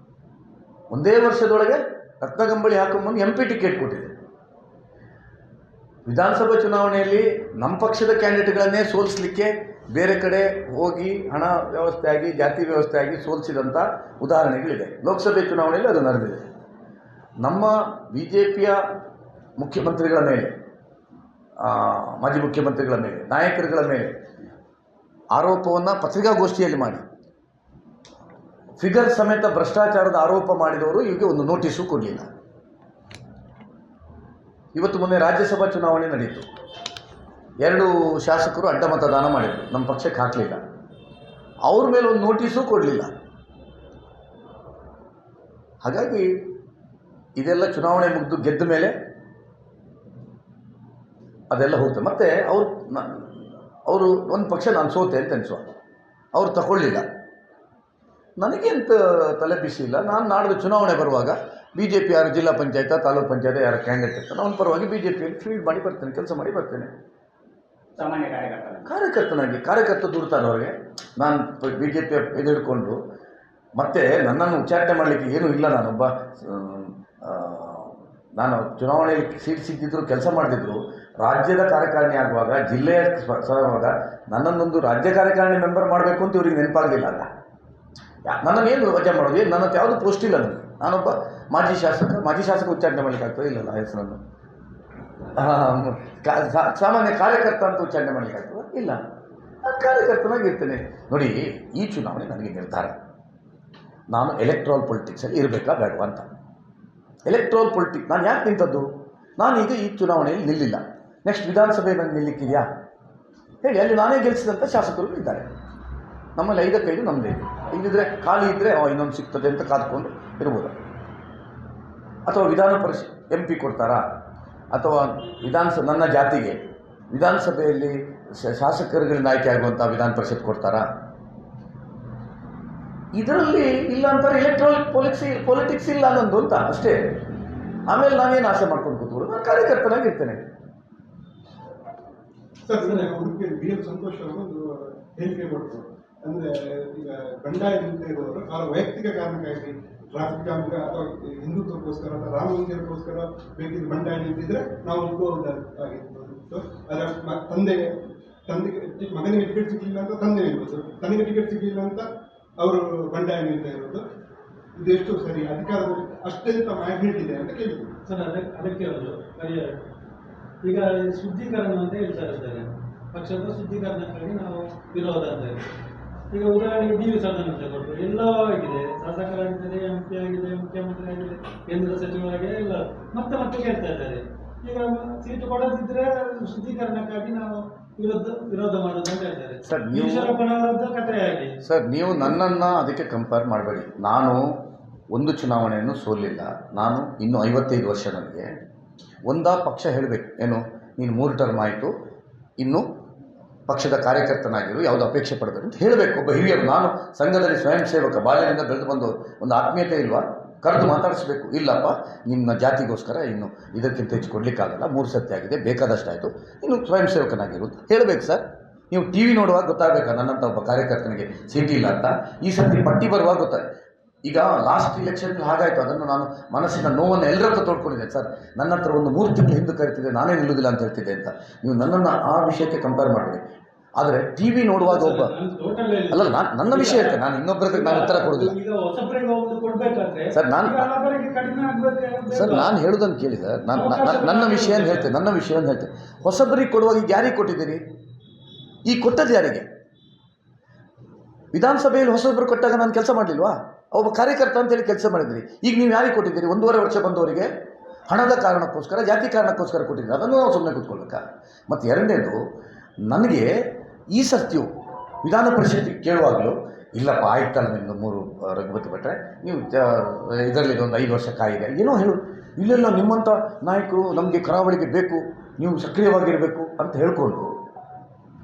ಒಂದೇ ವರ್ಷದೊಳಗೆ ರತ್ನಗಂಬಳಿ ಹಾಕೊಂಡ್ಬಂದು MP ಟಿಕೆಟ್ ಕೊಟ್ಟಿದೆ. ವಿಧಾನಸಭಾ ಚುನಾವಣೆಯಲ್ಲಿ ನಮ್ಮ ಪಕ್ಷದ ಕ್ಯಾಂಡಿಡೇಟ್ಗಳನ್ನೇ ಸೋಲಿಸಲಿಕ್ಕೆ ಬೇರೆ ಕಡೆ ಹೋಗಿ ಹಣ ವ್ಯವಸ್ಥೆ ಆಗಿ, ಜಾತಿ ವ್ಯವಸ್ಥೆ ಆಗಿ ಸೋಲಿಸಿದಂಥ ಉದಾಹರಣೆಗಳಿದೆ. ಲೋಕಸಭೆ ಚುನಾವಣೆಯಲ್ಲಿ ಅದು ನಡೆದಿದೆ. ನಮ್ಮ BJPಯ ಮುಖ್ಯಮಂತ್ರಿಗಳ ಮೇಲೆ ಮಾಜಿ ಮುಖ್ಯಮಂತ್ರಿಗಳ ಮೇಲೆ, ನಾಯಕರುಗಳ ಮೇಲೆ ಆರೋಪವನ್ನು ಪತ್ರಿಕಾಗೋಷ್ಠಿಯಲ್ಲಿ ಮಾಡಿ ಫಿಗರ್ ಸಮೇತ ಭ್ರಷ್ಟಾಚಾರದ ಆರೋಪ ಮಾಡಿದವರು ಇವರಿಗೆ ಒಂದು ನೋಟಿಸು ಕೊಡಲಿಲ್ಲ. ಇವತ್ತು ಮೊನ್ನೆ ರಾಜ್ಯಸಭಾ ಚುನಾವಣೆ ನಡೆಯಿತು. 2 ಶಾಸಕರು ಅಡ್ಡ ಮತದಾನ ಮಾಡಿದರು, ನಮ್ಮ ಪಕ್ಷಕ್ಕೆ ಹಾಕಲಿಲ್ಲ. ಅವ್ರ ಮೇಲೆ ಒಂದು ನೋಟಿಸು ಕೊಡಲಿಲ್ಲ. ಹಾಗಾಗಿ ಇದೆಲ್ಲ ಚುನಾವಣೆ ಮುಗಿದು ಗೆದ್ದ ಮೇಲೆ ಅದೆಲ್ಲ ಹೋಗ್ತದೆ. ಮತ್ತು ಅವರು ಒಂದು ಪಕ್ಷ ನಾನು ಸೋತೆ ಅಂತ ಅನಿಸುವ, ಅವ್ರು ತಗೊಳ್ಳಿಲ್ಲ. ನನಗೇಂತ ತಲೆ ಬಿಸಿ ಇಲ್ಲ. ನಾನು ನಾಡ್ದು ಚುನಾವಣೆ ಬರುವಾಗ BJP ಯಾರು ಜಿಲ್ಲಾ ಪಂಚಾಯತ್ ತಾಲೂಕು ಪಂಚಾಯತ್ ಯಾರು ಕ್ಯಾಂಡಿಡೇಟ್ ಇರ್ತಾನೆ ಅವನ ಪರವಾಗಿ BJPಯಲ್ಲಿ ಫೀಲ್ಡ್ ಮಾಡಿ ಬರ್ತೇನೆ, ಕೆಲಸ ಮಾಡಿ ಬರ್ತೇನೆ. ಸಾಮಾನ್ಯ ಕಾರ್ಯಕರ್ತನಾಗಿ ಕಾರ್ಯಕರ್ತ ದುಡ್ತಾರೆ ಅವ್ರಿಗೆ. ನಾನು BJP ಇದು ಹಿಡ್ಕೊಂಡು ಮತ್ತೆ ನನ್ನನ್ನು ಉಚ್ಚಾಟನೆ ಮಾಡಲಿಕ್ಕೆ ಏನೂ ಇಲ್ಲ. ನಾನು ಚುನಾವಣೆಯಲ್ಲಿ ಸೀಟ್ ಸಿಕ್ಕಿದ್ರು ಕೆಲಸ ಮಾಡ್ತಿದ್ರು. ರಾಜ್ಯದ ಕಾರ್ಯಕಾರಿಣಿ ಆಗುವಾಗ, ಜಿಲ್ಲೆಯ ಸರುವಾಗ ನನ್ನನ್ನೊಂದು ರಾಜ್ಯ ಕಾರ್ಯಕಾರಿಣಿ ಮೆಂಬರ್ ಮಾಡಬೇಕು ಅಂತ ಇವ್ರಿಗೆ ನೆನಪಾಗಲಿಲ್ಲ. ಅಲ್ಲ, ನನ್ನನ್ನೇನು ವಜಾ ಮಾಡೋದು, ಏನು ನನ್ನ ಯಾವುದು ಪೋಸ್ಟ್ ಇಲ್ಲ ನನಗೆ. ನಾನೊಬ್ಬ ಮಾಜಿ ಶಾಸಕ ಉಚ್ಚಾಟನೆ ಮಾಡಲಿಕ್ಕೆ ಆಗ್ತದೆ ಇಲ್ಲಲ್ಲ ಹೆಸರನ್ನು. ಸಾಮಾನ್ಯ ಕಾರ್ಯಕರ್ತ ಅಂತ ಉಚ್ಚಾರಣೆ ಮಾಡಲಿಕ್ಕೆ ಆಗ್ತದೆ ಇಲ್ಲ. ಕಾರ್ಯಕರ್ತನಾಗಿರ್ತೇನೆ. ನೋಡಿ, ಈ ಚುನಾವಣೆ ನನಗೆ ನಿರ್ಧಾರ. ನಾನು ಎಲೆಕ್ಟ್ರಲ್ ಪೊಲಿಟಿಕ್ಸಲ್ಲಿ ಇರಬೇಕಾ ಬೇಡವಾ ಅಂತ. ಎಲೆಕ್ಟ್ರಲ್ ಪೊಲಿಟಿಕ್ಸ್ ನಾನು ಯಾಕೆ ನಿಂತದ್ದು? ನಾನೀಗ ಈ ಚುನಾವಣೆಯಲ್ಲಿ ನಿಲ್ಲಿಲ್ಲ. ನೆಕ್ಸ್ಟ್ ವಿಧಾನಸಭೆ ನನಗೆ ನಿಲ್ಲಿಕ್ಕಿದೆಯಾ ಹೇಳಿ? ಅಲ್ಲಿ ನಾನೇ ಗೆಲ್ಲಿಸಿದಂಥ ಶಾಸಕರು ಇದ್ದಾರೆ. ನಮ್ಮಲ್ಲಿ 5-5 ನಮ್ಮದೇ ಇದೆ. ಇಲ್ಲಿದ್ರೆ ಖಾಲಿ ಇದ್ದರೆ ಇನ್ನೊಂದು ಸಿಗ್ತದೆ ಅಂತ ಕಾದ್ಕೊಂಡು ಇರ್ಬೋದು. ಅಥವಾ ವಿಧಾನ ಪರಿಷತ್ MP ಕೊಡ್ತಾರಾ? ಅಥವಾ ನನ್ನ ಜಾತಿಗೆ ವಿಧಾನಸಭೆಯಲ್ಲಿ ಶಾಸಕರುಗಳಿಂದ ಆಯ್ಕೆ ಆಗುವಂಥ ವಿಧಾನ ಪರಿಷತ್ ಕೊಡ್ತಾರಾ? ಇದರಲ್ಲಿ ಇಲ್ಲ ಅಂತಾರೆ. ಎಲೆಕ್ಟ್ರಲ್ ಪೊಲಿಟಿಕ್ಸ್ ಇಲ್ಲ ಅನ್ನೊಂದು ಅಂತ ಅಷ್ಟೇ. ಆಮೇಲೆ ನಾನೇನು ಆಸೆ ಮಾಡ್ಕೊಂಡು ಕೂತ್ಕೊಳ್ಳೋದು? ನಾನು ಕಾರ್ಯಕರ್ತನಾಗಿರ್ತೇನೆ. ಸರ್, ಉಡುಪಿಯಲ್ಲಿ BL ಸಂತೋಷ್ ಅವರು ಒಂದು ಹೇಳಿಕೆ ಕೊಟ್ಟರು. ಅಂದರೆ ಈಗ ಬಂಡಾಯ ನಿಂತಿರುವವರು ಅವರ ವೈಯಕ್ತಿಕ ಕಾರಣಕ್ಕಾಗಿ ಟ್ರಾಫಿಕ್ ಜಾಮ್ ಅಥವಾ ಹಿಂದುತ್ವಕ್ಕೋಸ್ಕರ ಅಥವಾ ರಾಮ ಮಂದಿರಕ್ಕೋಸ್ಕರ ಬೇಕಿದ್ರೆ ಬಂಡಾಯ ನಿಂತಿದ್ರೆ ನಾವು ಒಪ್ಪಬಹುದಾಗಿತ್ತು. ಅದರ ಮಗನಿಗೆ ಟಿಕೆಟ್ ಸಿಗಲಿಲ್ಲ ಅಂತ ತಂದೆ ನಿಲ್ಬೋದು, ತನಗೆ ಟಿಕೆಟ್ ಸಿಗಲಿಲ್ಲ ಅಂತ ಅವರು ಬಂಡಾಯ ನಿಲ್ತಾ ಇರೋದು ಇದೆಷ್ಟು ಸರಿ? ಅಧಿಕಾರದಲ್ಲಿ ಅಷ್ಟೆಂತ ಮ್ಯಾಗ್ನೆಟ್ ಇದೆ ಅಂತ ಕೇಳಿದ್ರು ಸರ್. ಅದಕ್ಕೆ ಒಂದು ಈಗ ಶುದ್ಧೀಕರಣ ಅಂತ ಹೇಳ್ತಾ ಇರ್ತಾರೆ. ಪಕ್ಷದ ಶುದ್ಧೀಕರಣಕ್ಕಾಗಿ ನಾವು ವಿರೋಧ ಅಂತ ಹೇಳಿ. ಈಗ ಉದಾಹರಣೆಗೆ DV ಸದನ ಅಂತ ಕೊಟ್ಟರು, ಎಲ್ಲ ಆಗಿದೆ, ಶಾಸಕರಾಗಿದ್ದಾರೆ, MP ಆಗಿದೆ, ಮುಖ್ಯಮಂತ್ರಿ ಆಗಿದೆ, ಕೇಂದ್ರ ಸಚಿವರಾಗಿದೆ, ಎಲ್ಲ ಮತ್ತೆ ಕೇಳ್ತಾ ಇದ್ದಾರೆ. ಈಗ ಸೀಟು ಕೊಡದಿದ್ರೆ ಶುದ್ಧೀಕರಣಕ್ಕಾಗಿ ನಾವು ವಿರೋಧ ಮಾಡೋದು ಅಂತ ಹೇಳ್ತಾರೆ. ಸರ್, ಈಶ್ವರಪ್ಪನವರದ್ದು ಕಥೆ ಆಗಿ ಸರ್, ನೀವು ನನ್ನನ್ನು ಅದಕ್ಕೆ ಕಂಪೇರ್ ಮಾಡಬೇಡಿ. ನಾನು ಒಂದು ಚುನಾವಣೆಯನ್ನು ಸೋಲಿಲ್ಲ. ನಾನು ಇನ್ನೂ 55 ವರ್ಷ. ನನಗೆ ಪಕ್ಷ ಹೇಳಬೇಕು, ಏನು ನೀನು 3 ಟರ್ಮ್ ಆಯಿತು, ಇನ್ನು ಪಕ್ಷದ ಕಾರ್ಯಕರ್ತನಾಗಿರು, ಯಾವುದು ಅಪೇಕ್ಷೆ ಪಡಬೇಕು ಅಂತ ಹೇಳಬೇಕು ಒಬ್ಬ ಹಿರಿಯರು. ನಾನು ಸಂಘದಲ್ಲಿ ಸ್ವಯಂ ಸೇವಕ, ಬಾಲ್ಯದಿಂದ ಬೆಳೆದು ಬಂದು ಒಂದು ಆತ್ಮೀಯತೆ ಇಲ್ವಾ? ಕರೆದು ಮಾತಾಡಿಸ್ಬೇಕು. ಇಲ್ಲಪ್ಪ, ನಿಮ್ಮ ಜಾತಿಗೋಸ್ಕರ ಇನ್ನು ಇದಕ್ಕಿಂತ ಹೆಚ್ಚು ಕೊಡಲಿಕ್ಕಾಗಲ್ಲ, 3 ಸತಿ ಆಗಿದೆ, ಬೇಕಾದಷ್ಟಾಯಿತು, ಇನ್ನು ಸ್ವಯಂ ಸೇವಕನಾಗಿರು ಹೇಳಬೇಕು. ಸರ್, ನೀವು TV ನೋಡುವಾಗ ಗೊತ್ತಾಗಬೇಕಾ ನನ್ನಂಥ ಒಬ್ಬ ಕಾರ್ಯಕರ್ತನಿಗೆ ಸೀಟ್ ಇಲ್ಲ ಅಂತ? ಈ ಸರ್ತಿ ಪಟ್ಟಿ ಬರುವಾಗ ಗೊತ್ತಾಯ್ತು. ಈಗ ಲಾಸ್ಟ್ ಇಲೆಕ್ಷನ್ ಹಾಗಾಯಿತು. ಅದನ್ನು ನಾನು ಮನಸ್ಸಿನ ನೋವನ್ನು ಎಲ್ಲರ ಹತ್ರ ತೋಡ್ಕೊಂಡಿದ್ದೇನೆ. ಸರ್, ನನ್ನ ಹತ್ರ ಒಂದು 3 ತಿಂಗಳು ಹಿಂದೆ ಕರಿತಿದ್ದೆ, ನಾನೇ ನಿಲ್ಲುವುದಿಲ್ಲ ಅಂತ ಹೇಳ್ತಿದ್ದೆ ಅಂತ. ನೀವು ನನ್ನನ್ನು ಆ ವಿಷಯಕ್ಕೆ ಕಂಪೇರ್ ಮಾಡಬೇಡಿ. ಆದರೆ TV ನೋಡುವಾಗ ಒಬ್ಬ ಅಲ್ಲ, ನನ್ನ ವಿಷಯ ಇರ್ತದೆ, ನಾನು ಇನ್ನೊಬ್ಬರಿಗೆ ನಾನು ಉತ್ತರ ಕೊಡೋದಿಲ್ಲ. ಸರ್, ನಾನು ಹೇಳೋದನ್ನು ಕೇಳಿ ಸರ್. ನನ್ನ ವಿಷಯವನ್ನು ಹೇಳ್ತೇನೆ. ಹೊಸಬರಿಗೆ ಕೊಡುವಾಗ ಈಗ ಯಾರಿಗೆ ಕೊಟ್ಟಿದ್ದೀರಿ? ಈಗ ಕೊಟ್ಟದ್ದು ಯಾರಿಗೆ? ವಿಧಾನಸಭೆಯಲ್ಲಿ ಹೊಸಬರು ಕೊಟ್ಟಾಗ ನಾನು ಕೆಲಸ ಮಾಡಲಿಲ್ವಾ? ಒಬ್ಬ ಕಾರ್ಯಕರ್ತ ಅಂತೇಳಿ ಕೆಲಸ ಮಾಡಿದ್ರಿ. ಈಗ ನೀವು ಯಾರಿಗೆ ಕೊಟ್ಟಿದ್ದೀರಿ? 1.5 ವರ್ಷ ಬಂದವರಿಗೆ ಹಣದ ಕಾರಣಕ್ಕೋಸ್ಕರ, ಜಾತಿ ಕಾರಣಕ್ಕೋಸ್ಕರ ಕೊಟ್ಟಿದ್ದೀರಿ. ಅದನ್ನು ನಾವು ಸುಮ್ಮನೆ ಕೂತ್ಕೊಳ್ಬೇಕಾ? ಮತ್ತು ಎರಡನೇದು, ನನಗೆ ಈ ಸರ್ತಿಯು ವಿಧಾನ ಪರಿಷತ್ತಿಗೆ ಕೇಳುವಾಗಲೂ ಇಲ್ಲಪ್ಪ ಆಯ್ತಲ್ಲ ನಿಮ್ಮದು 3 ರಘುಪತಿ ಭಟ್ರೆ, ನೀವು ಇದರಲ್ಲಿ ಒಂದು 5 ವರ್ಷ ಕಾಯಿದೆ ಏನೋ ಹೇಳು. ಇಲ್ಲೆಲ್ಲ ನಿಮ್ಮಂಥ ನಾಯಕರು ನಮಗೆ ಕರಾವಳಿಗೆ ಬೇಕು, ನೀವು ಸಕ್ರಿಯವಾಗಿರಬೇಕು ಅಂತ ಹೇಳಿಕೊಂಡು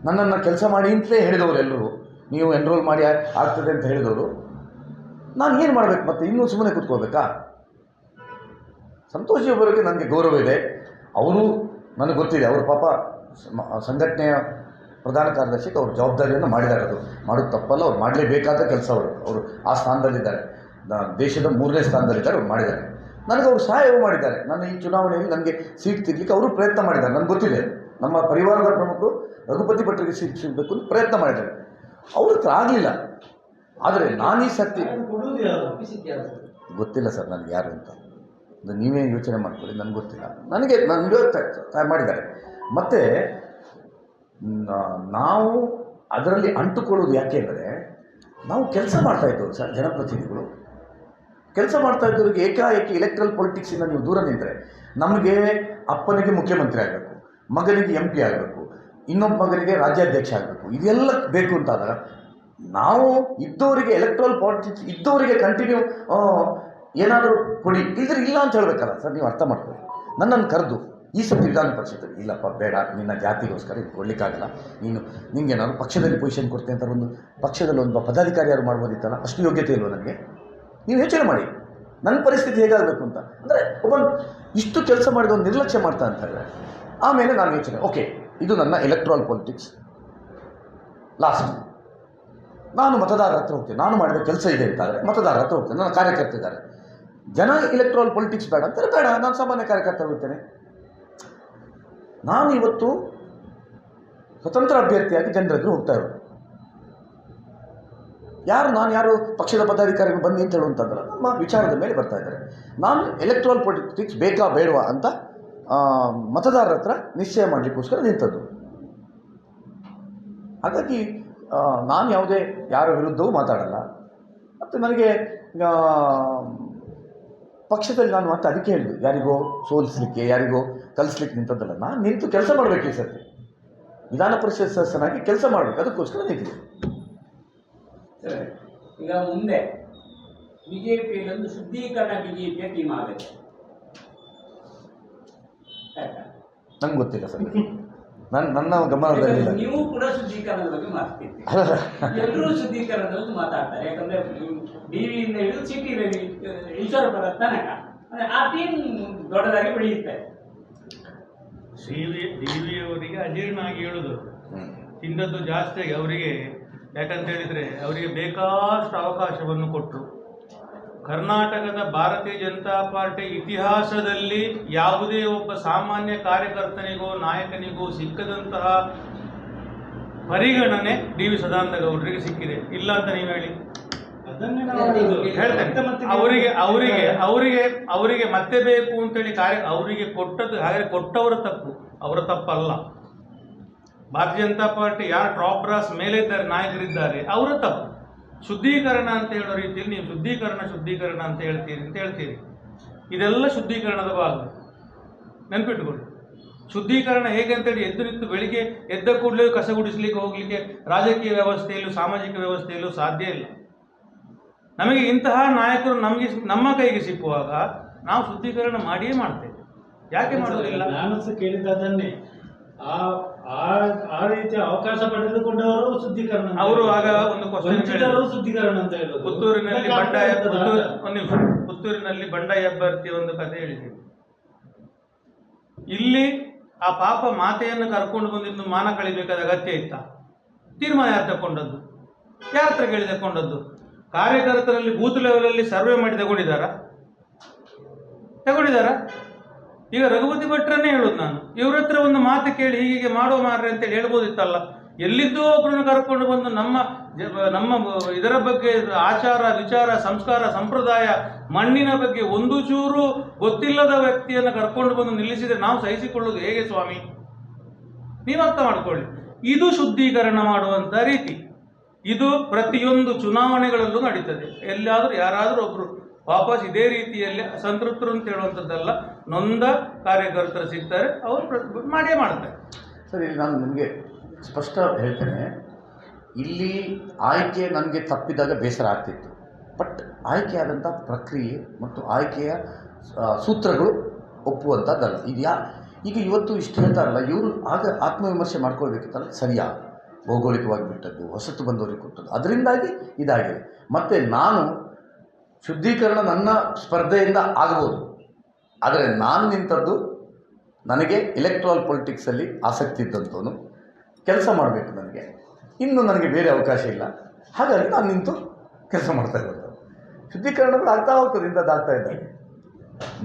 ನನ್ನನ್ನು ಕೆಲಸ ಮಾಡಿ ಅಂತಲೇ ಹೇಳಿದವರು ಎಲ್ಲರೂ. ನೀವು ಎನ್ರೋಲ್ ಮಾಡಿ ಆಗ್ತದೆ ಅಂತ ಹೇಳಿದವರು. ನಾನು ಏನು ಮಾಡಬೇಕು? ಮತ್ತೆ ಇನ್ನೂ ಸುಮ್ಮನೆ ಕೂತ್ಕೋಬೇಕಾ? ಸಂತೋಷ್ ಒಬ್ಬರಿಗೆ ನನಗೆ ಗೌರವ ಇದೆ. ಅವರು ನನಗೆ ಗೊತ್ತಿದೆ, ಅವರು ಪಾಪ ಸಂಘಟನೆಯ ಪ್ರಧಾನ ಕಾರ್ಯದರ್ಶಿಗೆ ಅವ್ರ ಜವಾಬ್ದಾರಿಯನ್ನು ಮಾಡಿದ್ದಾರೆ. ಅದು ಮಾಡೋದು ತಪ್ಪಲ್ಲ, ಅವ್ರು ಮಾಡಲೇಬೇಕಾದ ಕೆಲಸ. ಅವರು ಆ ಸ್ಥಾನದಲ್ಲಿದ್ದಾರೆ, ದೇಶದ 3ನೇ ಸ್ಥಾನದಲ್ಲಿದ್ದಾರೆ. ಅವ್ರು ಮಾಡಿದ್ದಾರೆ. ನನಗೆ ಅವರು ಸಹಾಯವೂ ಮಾಡಿದ್ದಾರೆ. ನನ್ನ ಈ ಚುನಾವಣೆಯಲ್ಲಿ ನನಗೆ ಸೀಟ್ ಸಿಗಲಿಕ್ಕೆ ಅವರು ಪ್ರಯತ್ನ ಮಾಡಿದ್ದಾರೆ. ನನಗೆ ಗೊತ್ತಿದೆ, ನಮ್ಮ ಪರಿವಾರದ ಪ್ರಮುಖರು ರಘುಪತಿ ಭಟ್ರಿಗೆ ಸೀಟ್ ಸಿಗಬೇಕು ಅಂತ ಪ್ರಯತ್ನ ಮಾಡಿದ್ದಾರೆ. ಅವ್ರ ಹತ್ರ ಆಗಲಿಲ್ಲ. ಆದರೆ ನಾನು ಈ ಸರ್ತಿ ಗೊತ್ತಿಲ್ಲ ಸರ್ ನನಗೆ ಯಾರು ಅಂತ. ಅದು ನೀವೇ ಯೋಚನೆ ಮಾಡ್ಕೊಳ್ಳಿ, ನನಗೆ ಗೊತ್ತಿಲ್ಲ. ನನಗೆ ಸಹಾಯ ಮಾಡಿದ್ದಾರೆ. ಮತ್ತು ನಾವು ಅದರಲ್ಲಿ ಅಂಟುಕೊಳ್ಳೋದು ಯಾಕೆ ಅಂದರೆ ನಾವು ಕೆಲಸ ಮಾಡ್ತಾ ಇದ್ದವರು ಸರ್, ಜನಪ್ರತಿನಿಧಿಗಳು ಕೆಲಸ ಮಾಡ್ತಾ ಇದ್ದವರಿಗೆ ಏಕಾಏಕಿ ಎಲೆಕ್ಟ್ರಲ್ ಪೊಲಿಟಿಕ್ಸಿಂದ ನೀವು ದೂರ ನಿಂತರೆ, ನಮಗೆ ಅಪ್ಪನಿಗೆ ಮುಖ್ಯಮಂತ್ರಿ ಆಗಬೇಕು, ಮಗನಿಗೆ MP ಆಗಬೇಕು, ಇನ್ನೊಬ್ಬ ಮಗನಿಗೆ ರಾಜ್ಯಾಧ್ಯಕ್ಷ ಆಗಬೇಕು, ಇದೆಲ್ಲ ಬೇಕು ಅಂತಾದಾಗ ನಾವು ಇದ್ದವರಿಗೆ ಎಲೆಕ್ಟ್ರಲ್ ಪಾಲಿಟಿಕ್ಸ್ ಇದ್ದವರಿಗೆ ಕಂಟಿನ್ಯೂ ಏನಾದರೂ ಕೊಡಿ, ಇಲ್ದ್ರೆ ಇಲ್ಲ ಅಂತ ಹೇಳಬೇಕಲ್ಲ ಸರ್. ನೀವು ಅರ್ಥ ಮಾಡ್ಕೊಳ್ಳಿ. ನನ್ನನ್ನು ಕರೆದು ಈ ಸತಿ ವಿಧಾನ ಪರಿಷತ್ತಲ್ಲಿ ಇಲ್ಲಪ್ಪ ಬೇಡ, ನಿನ್ನ ಜಾತಿಗೋಸ್ಕರ ಇದು ಕೊಡಲಿಕ್ಕಾಗಲ್ಲ, ನಿಂಗೇನಾದ್ರು ಪಕ್ಷದಲ್ಲಿ ಪೊಸಿಷನ್ ಕೊಡ್ತೇನೆ ಅಂತ ಒಂದು ಪಕ್ಷದಲ್ಲಿ ಒಂದು ಪದಾಧಿಕಾರಿ ಯಾರು ಮಾಡ್ಬೋದಿತ್ತಲ್ಲ, ಅಷ್ಟು ಯೋಗ್ಯತೆ ಇಲ್ವ ನನಗೆ? ನೀವು ಯೋಚನೆ ಮಾಡಿ ನನ್ನ ಪರಿಸ್ಥಿತಿ ಹೇಗಾಗಬೇಕು ಅಂತ. ಅಂದರೆ ಒಬ್ಬ ಇಷ್ಟು ಕೆಲಸ ಮಾಡಿದ ಒಂದು ನಿರ್ಲಕ್ಷ್ಯ ಮಾಡ್ತಾ ಅಂತ ಹೇಳಿದ್ರೆ ಆಮೇಲೆ ನಾನು ಯೋಚನೆ, ಓಕೆ ಇದು ನನ್ನ ಎಲೆಕ್ಟ್ರಲ್ ಪೊಲಿಟಿಕ್ಸ್ ಲಾಸ್ಟ್, ನಾನು ಮತದಾರರ ಹತ್ರ ಹೋಗ್ತೇನೆ, ನಾನು ಮಾಡಿದ ಕೆಲಸ ಇದೆ ಅಂತಾದರೆ ಮತದಾರರ ಹತ್ರ ಹೋಗ್ತೇನೆ, ನನ್ನ ಕಾರ್ಯಕರ್ತ ಇದ್ದಾರೆ. ಜನ ಎಲೆಕ್ಟ್ರಲ್ ಪೊಲಿಟಿಕ್ಸ್ ಬೇಡ ಅಂತಾರೆ, ಬೇಡ, ನಾನು ಸಾಮಾನ್ಯ ಕಾರ್ಯಕರ್ತ ಹೋಗ್ತೇನೆ. ನಾನು ಇವತ್ತು ಸ್ವತಂತ್ರ ಅಭ್ಯರ್ಥಿಯಾಗಿ ಜನರ ಎದುರು ಹೋಗ್ತಾ ಇರೋದು. ನಾನು ಯಾರು ಪಕ್ಷದ ಪದಾಧಿಕಾರಿಗಳು ಬನ್ನಿ ಅಂತ ಹೇಳುವಂಥದ್ದಲ್ಲ, ನಮ್ಮ ವಿಚಾರದ ಮೇಲೆ ಬರ್ತಾ ಇದ್ದಾರೆ. ನಾನು ಎಲೆಕ್ಟ್ರಲ್ ಪೊಲಿಟಿಕ್ಸ್ ಬೇಕಾ ಬೇಡವಾ ಅಂತ ಮತದಾರರ ಹತ್ರ ನಿಶ್ಚಯ ಮಾಡಲಿಕ್ಕೋಸ್ಕರ ನಿಂತದ್ದು. ಹಾಗಾಗಿ ನಾನು ಯಾರ ವಿರುದ್ಧವೂ ಮಾತಾಡಲ್ಲ. ಮತ್ತು ನನಗೆ ಪಕ್ಷದಲ್ಲಿ ನಾನು ಮತ್ತೆ ಅದಕ್ಕೆ ಹೇಳಿದ್ದು, ಯಾರಿಗೋ ಸೋಲಿಸಲಿಕ್ಕೆ ಯಾರಿಗೋ ಕಲಿಸ್ಲಿಕ್ಕೆ ನಿಂತದ್ದಲ್ಲ, ನಾನು ನಿಂತು ಕೆಲಸ ಮಾಡಬೇಕು. ಈ ಸರ್ತಿ ವಿಧಾನ ಪರಿಷತ್ ಸದಸ್ಯನಾಗಿ ಕೆಲಸ ಮಾಡಬೇಕು, ಅದಕ್ಕೋಸ್ಕರ ನಿಂತಿದೆ. ಸರಿ, ಈಗ ಮುಂದೆ ಬಿಜೆಪಿಯಲ್ಲಿ ಒಂದು ಶುದ್ಧೀಕರಣ ಬಿಜೆಪಿಯ ಟೀಮ್ ಆಗುತ್ತೆ, ನಂಗೆ ಗೊತ್ತಿಲ್ಲ ಸರ್, ನನ್ನ ಗಮನದಲ್ಲಿಲ್ಲ. ನೀವು ಕೂಡ ಶುದ್ಧೀಕರಣದ ಬಗ್ಗೆ ಮಾತಾಡ್ತೀರಿ, ಎಲ್ಲರೂ ಶುದ್ಧೀಕರಣದ ಬಗ್ಗೆ ಮಾತಾಡ್ತಾರೆ. ಯಾಕಂದ್ರೆ ಡಿವಿಯಿಂದ ಹಿಡಿದು ಸಿಟಿ ರವಿ ಈಶ್ವರಪುರ ತನಕ ಆ ಟೀಮ್ ದೊಡ್ಡದಾಗಿ ಬೆಳೆಯುತ್ತೆ. ಡಿ.ವಿ. ಅವರಿಗೆ ಅಜೀರ್ಣ ಆಗಿ ಹೇಳುದು, ತಿಂದದ್ದು ಜಾಸ್ತಿಯಾಗಿ ಅವರಿಗೆ, ಯಾಕಂತ ಹೇಳಿದರೆ ಅವರಿಗೆ ಬೇಕಾಷ್ಟು ಅವಕಾಶವನ್ನು ಕೊಟ್ಟರು. ಕರ್ನಾಟಕದ ಭಾರತೀಯ ಜನತಾ ಪಾರ್ಟಿ ಇತಿಹಾಸದಲ್ಲಿ ಯಾವುದೇ ಒಬ್ಬ ಸಾಮಾನ್ಯ ಕಾರ್ಯಕರ್ತನಿಗೋ ನಾಯಕನಿಗೋ ಸಿಕ್ಕದಂತಹ ಪರಿಗಣನೆ ಡಿ.ವಿ. ಸದಾನಂದ ಗೌಡರಿಗೆ ಸಿಕ್ಕಿದೆ. ಇಲ್ಲ ಅಂತ ನೀವು ಹೇಳಿ, ಅದನ್ನೇ ಹೇಳ್ತೇನೆ. ಅವರಿಗೆ ಮತ್ತೆ ಬೇಕು ಅಂತೇಳಿ ಅವರಿಗೆ ಕೊಟ್ಟದ್ದು, ಹಾಗೆ ಕೊಟ್ಟವರ ತಪ್ಪು, ಅವರ ತಪ್ಪಲ್ಲ. ಭಾರತೀಯ ಜನತಾ ಪಾರ್ಟಿ ಯಾರು ಟಾಪ್ ಬ್ರಾಸ್ ಮೇಲೆ ಇದ್ದಾರೆ, ನಾಯಕರಿದ್ದಾರೆ, ಅವರ ತಪ್ಪು. ಶುದ್ಧೀಕರಣ ಅಂತ ಹೇಳೋ ರೀತಿಯಲ್ಲಿ ನೀವು ಶುದ್ಧೀಕರಣ ಅಂತ ಹೇಳ್ತೀರಿ. ಇದೆಲ್ಲ ಶುದ್ಧೀಕರಣದ ಭಾಗ, ನೆನ್ಪಿಟ್ಟುಕೊಳ್ಳಿ. ಶುದ್ಧೀಕರಣ ಹೇಗೆ ಅಂತೇಳಿ ಎದ್ದು ನಿಂತು ಬೆಳಿಗ್ಗೆ ಎದ್ದ ಕೂಡಲೇ ಕಸ ಗುಡಿಸ್ಲಿಕ್ಕೆ ಹೋಗ್ಲಿಕ್ಕೆ ರಾಜಕೀಯ ವ್ಯವಸ್ಥೆಯಲ್ಲೂ ಸಾಮಾಜಿಕ ವ್ಯವಸ್ಥೆಯಲ್ಲೂ ಸಾಧ್ಯ ಇಲ್ಲ. ನಮಗೆ ಇಂತಹ ನಾಯಕರು ನಮ್ಮ ಕೈಗೆ ಸಿಕ್ಕುವಾಗ ನಾವು ಶುದ್ಧೀಕರಣ ಮಾಡಿಯೇ ಮಾಡ್ತೇವೆ. ಯಾಕೆ ಮಾಡೋದಿಲ್ಲ? ನಾನು ಸಹ ಕೇಳಿದ್ದನ್ನೇ, ಆ ರೀತಿಯ ಅವಕಾಶ ಪಡೆದುಕೊಂಡವರು ಶುದ್ಧೀಕರಣ, ಅವರು ಆಗ ಒಂದು ಶುದ್ಧೀಕರಣ ಅಂತ ಹೇಳೋದು. ಪುತ್ತೂರಿನಲ್ಲಿ ಬಂಡಾಯ ಅಭ್ಯರ್ಥಿ ಒಂದು ಕಥೆ ಹೇಳಿದ್ದೀವಿ. ಇಲ್ಲಿ ಆ ಪಾಪ ಮಾತೆಯನ್ನು ಕರ್ಕೊಂಡು ಬಂದಿದ್ದು ಮಾನ ಕಳಿಬೇಕಾದ ಅಗತ್ಯ ಇತ್ತ? ತೀರ್ಮಾನ ಯಾರು ತಗೊಂಡದ್ದು? ಯಾರ ಹತ್ರ ಕೇಳಿ ತಗೊಂಡದ್ದು? ಕಾರ್ಯಕರ್ತರಲ್ಲಿ ಬೂತ್ ಲೆವೆಲಲ್ಲಿ ಸರ್ವೆ ಮಾಡಿ ತಗೊಂಡಿದ್ದಾರಾ? ಈಗ ರಘುಪತಿ ಭಟ್ರನ್ನೇ ಹೇಳೋದು ನಾನು, ಇವ್ರ ಹತ್ರ ಒಂದು ಮಾತು ಕೇಳಿ ಹೀಗೆ ಮಾಡೋ ಮಾರ್ರೆ ಅಂತೇಳಿ ಹೇಳ್ಬೋದಿತ್ತಲ್ಲ. ಎಲ್ಲಿದ್ದೋ ಒಬ್ಬರನ್ನು ಕರ್ಕೊಂಡು ಬಂದು ನಮ್ಮ ಇದರ ಬಗ್ಗೆ ಆಚಾರ ವಿಚಾರ ಸಂಸ್ಕಾರ ಸಂಪ್ರದಾಯ ಮಣ್ಣಿನ ಬಗ್ಗೆ ಒಂದು ಚೂರು ಗೊತ್ತಿಲ್ಲದ ವ್ಯಕ್ತಿಯನ್ನು ಕರ್ಕೊಂಡು ಬಂದು ನಿಲ್ಲಿಸಿದರೆ ನಾವು ಸಹಿಸಿಕೊಳ್ಳೋದು ಹೇಗೆ ಸ್ವಾಮಿ? ನೀವು ಅರ್ಥ ಮಾಡಿಕೊಳ್ಳಿ. ಇದು ಶುದ್ಧೀಕರಣ ಮಾಡುವಂಥ ರೀತಿ. ಇದು ಪ್ರತಿಯೊಂದು ಚುನಾವಣೆಗಳಲ್ಲೂ ನಡೀತದೆ. ಎಲ್ಲಾದರೂ ಯಾರಾದರೂ ಒಬ್ಬರು ವಾಪಸ್ ಇದೇ ರೀತಿಯಲ್ಲಿ ಅಸಂತೃಪ್ತರು ಅಂತ ಹೇಳುವಂಥದ್ದಲ್ಲ, ನೊಂದ ಕಾರ್ಯಕರ್ತರು ಸಿಗ್ತಾರೆ, ಅವರು ಮಾಡೇ ಮಾಡ್ತಾರೆ. ಸರಿ, ನಾನು ನಿಮಗೆ ಸ್ಪಷ್ಟ ಹೇಳ್ತೇನೆ, ಇಲ್ಲಿ ಆಯ್ಕೆ ನನಗೆ ತಪ್ಪಿದಾಗ ಬೇಸರ ಆಗ್ತಿತ್ತು. ಬಟ್ ಆಯ್ಕೆಯಾದಂಥ ಪ್ರಕ್ರಿಯೆ ಮತ್ತು ಆಯ್ಕೆಯ ಸೂತ್ರಗಳು ಒಪ್ಪುವಂಥದ್ದಲ್ಲ. ಈಗ ಇವತ್ತು ಇಷ್ಟು ಹೇಳ್ತಾರಲ್ಲ, ಇವರು ಆಗ ಆತ್ಮವಿಮರ್ಶೆ ಮಾಡ್ಕೊಳ್ಬೇಕಿತ್ತಲ್ಲ, ಸರಿಯಾ ಭೌಗೋಳಿಕವಾಗಿ ಬಿಟ್ಟದ್ದು, ಹೊಸತು ಬಂದವರಿಗೆ ಕೊಟ್ಟದ್ದು, ಅದರಿಂದಾಗಿ ಇದಾಗಿದೆ. ಮತ್ತು ನಾನು ಶುದ್ಧೀಕರಣ ನನ್ನ ಸ್ಪರ್ಧೆಯಿಂದ ಆಗ್ಬೋದು, ಆದರೆ ನಾನು ನಿಂತದ್ದು ನನಗೆ ಎಲೆಕ್ಟ್ರಲ್ ಪೊಲಿಟಿಕ್ಸಲ್ಲಿ ಆಸಕ್ತಿ ಇದ್ದಂಥವನು, ಕೆಲಸ ಮಾಡಬೇಕು ನನಗೆ, ಇನ್ನು ನನಗೆ ಬೇರೆ ಅವಕಾಶ ಇಲ್ಲ. ಹಾಗಾಗಿ ನಾನು ನಿಂತು ಕೆಲಸ ಮಾಡ್ತಾ ಇರೋದು. ಶುದ್ಧೀಕರಣಗಳು ಆಗ್ತಾ ಹೋಗ್ತದೆ, ಇಂಥದ್ದಾಗ್ತಾ ಇದ್ದಾಗ